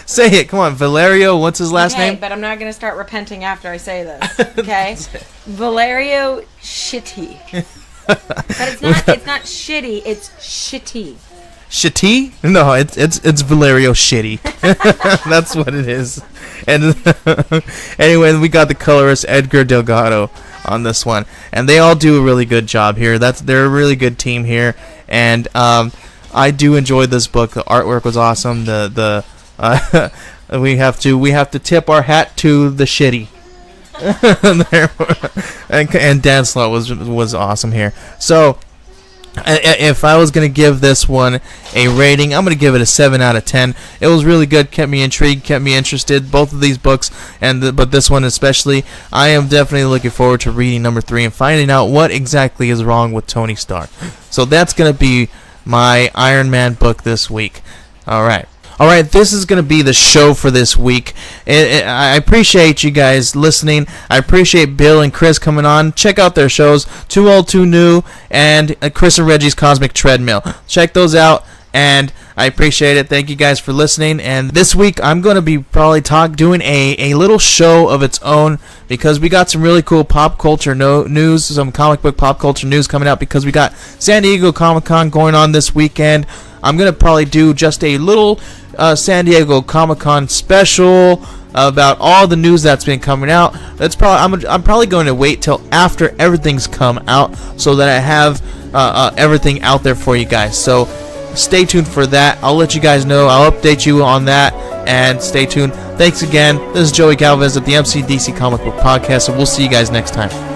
Say it. Come on, Valerio. What's his last name? But I'm not going to start repenting after I say this. Okay, Valerio Shitty. But it's not shitty. It's shitty. Shitty? No, it's Valerio Shitty. That's what it is. And anyway, we got the colorist Edgar Delgado on this one, and they all do a really good job here. They're a really good team here, and I do enjoy this book. The artwork was awesome. We have to tip our hat to the Shitty. and Dan Slott was awesome here. So if I was going to give this one a rating, I'm going to give it a 7 out of 10. It was really good, kept me intrigued, kept me interested. Both of these books, but this one especially, I am definitely looking forward to reading number 3 and finding out what exactly is wrong with Tony Stark. So that's going to be my Iron Man book this week. All right, this is going to be the show for this week. I appreciate you guys listening. I appreciate Bill and Chris coming on. Check out their shows, Too Old, Too New, and Chris and Reggie's Cosmic Treadmill. Check those out, and I appreciate it. Thank you guys for listening. And this week, I'm going to be probably doing a little show of its own, because we got some really cool pop culture news, some comic book pop culture news coming out, because we got San Diego Comic-Con going on this weekend. I'm going to probably do just a little San Diego Comic-Con special about all the news that's been coming out. I'm probably going to wait till after everything's come out, so that I have everything out there for you guys. So stay tuned for that. I'll let you guys know. I'll update you on that, and stay tuned. Thanks again. This is Joey Galvez at the MCDC Comic Book Podcast, and we'll see you guys next time.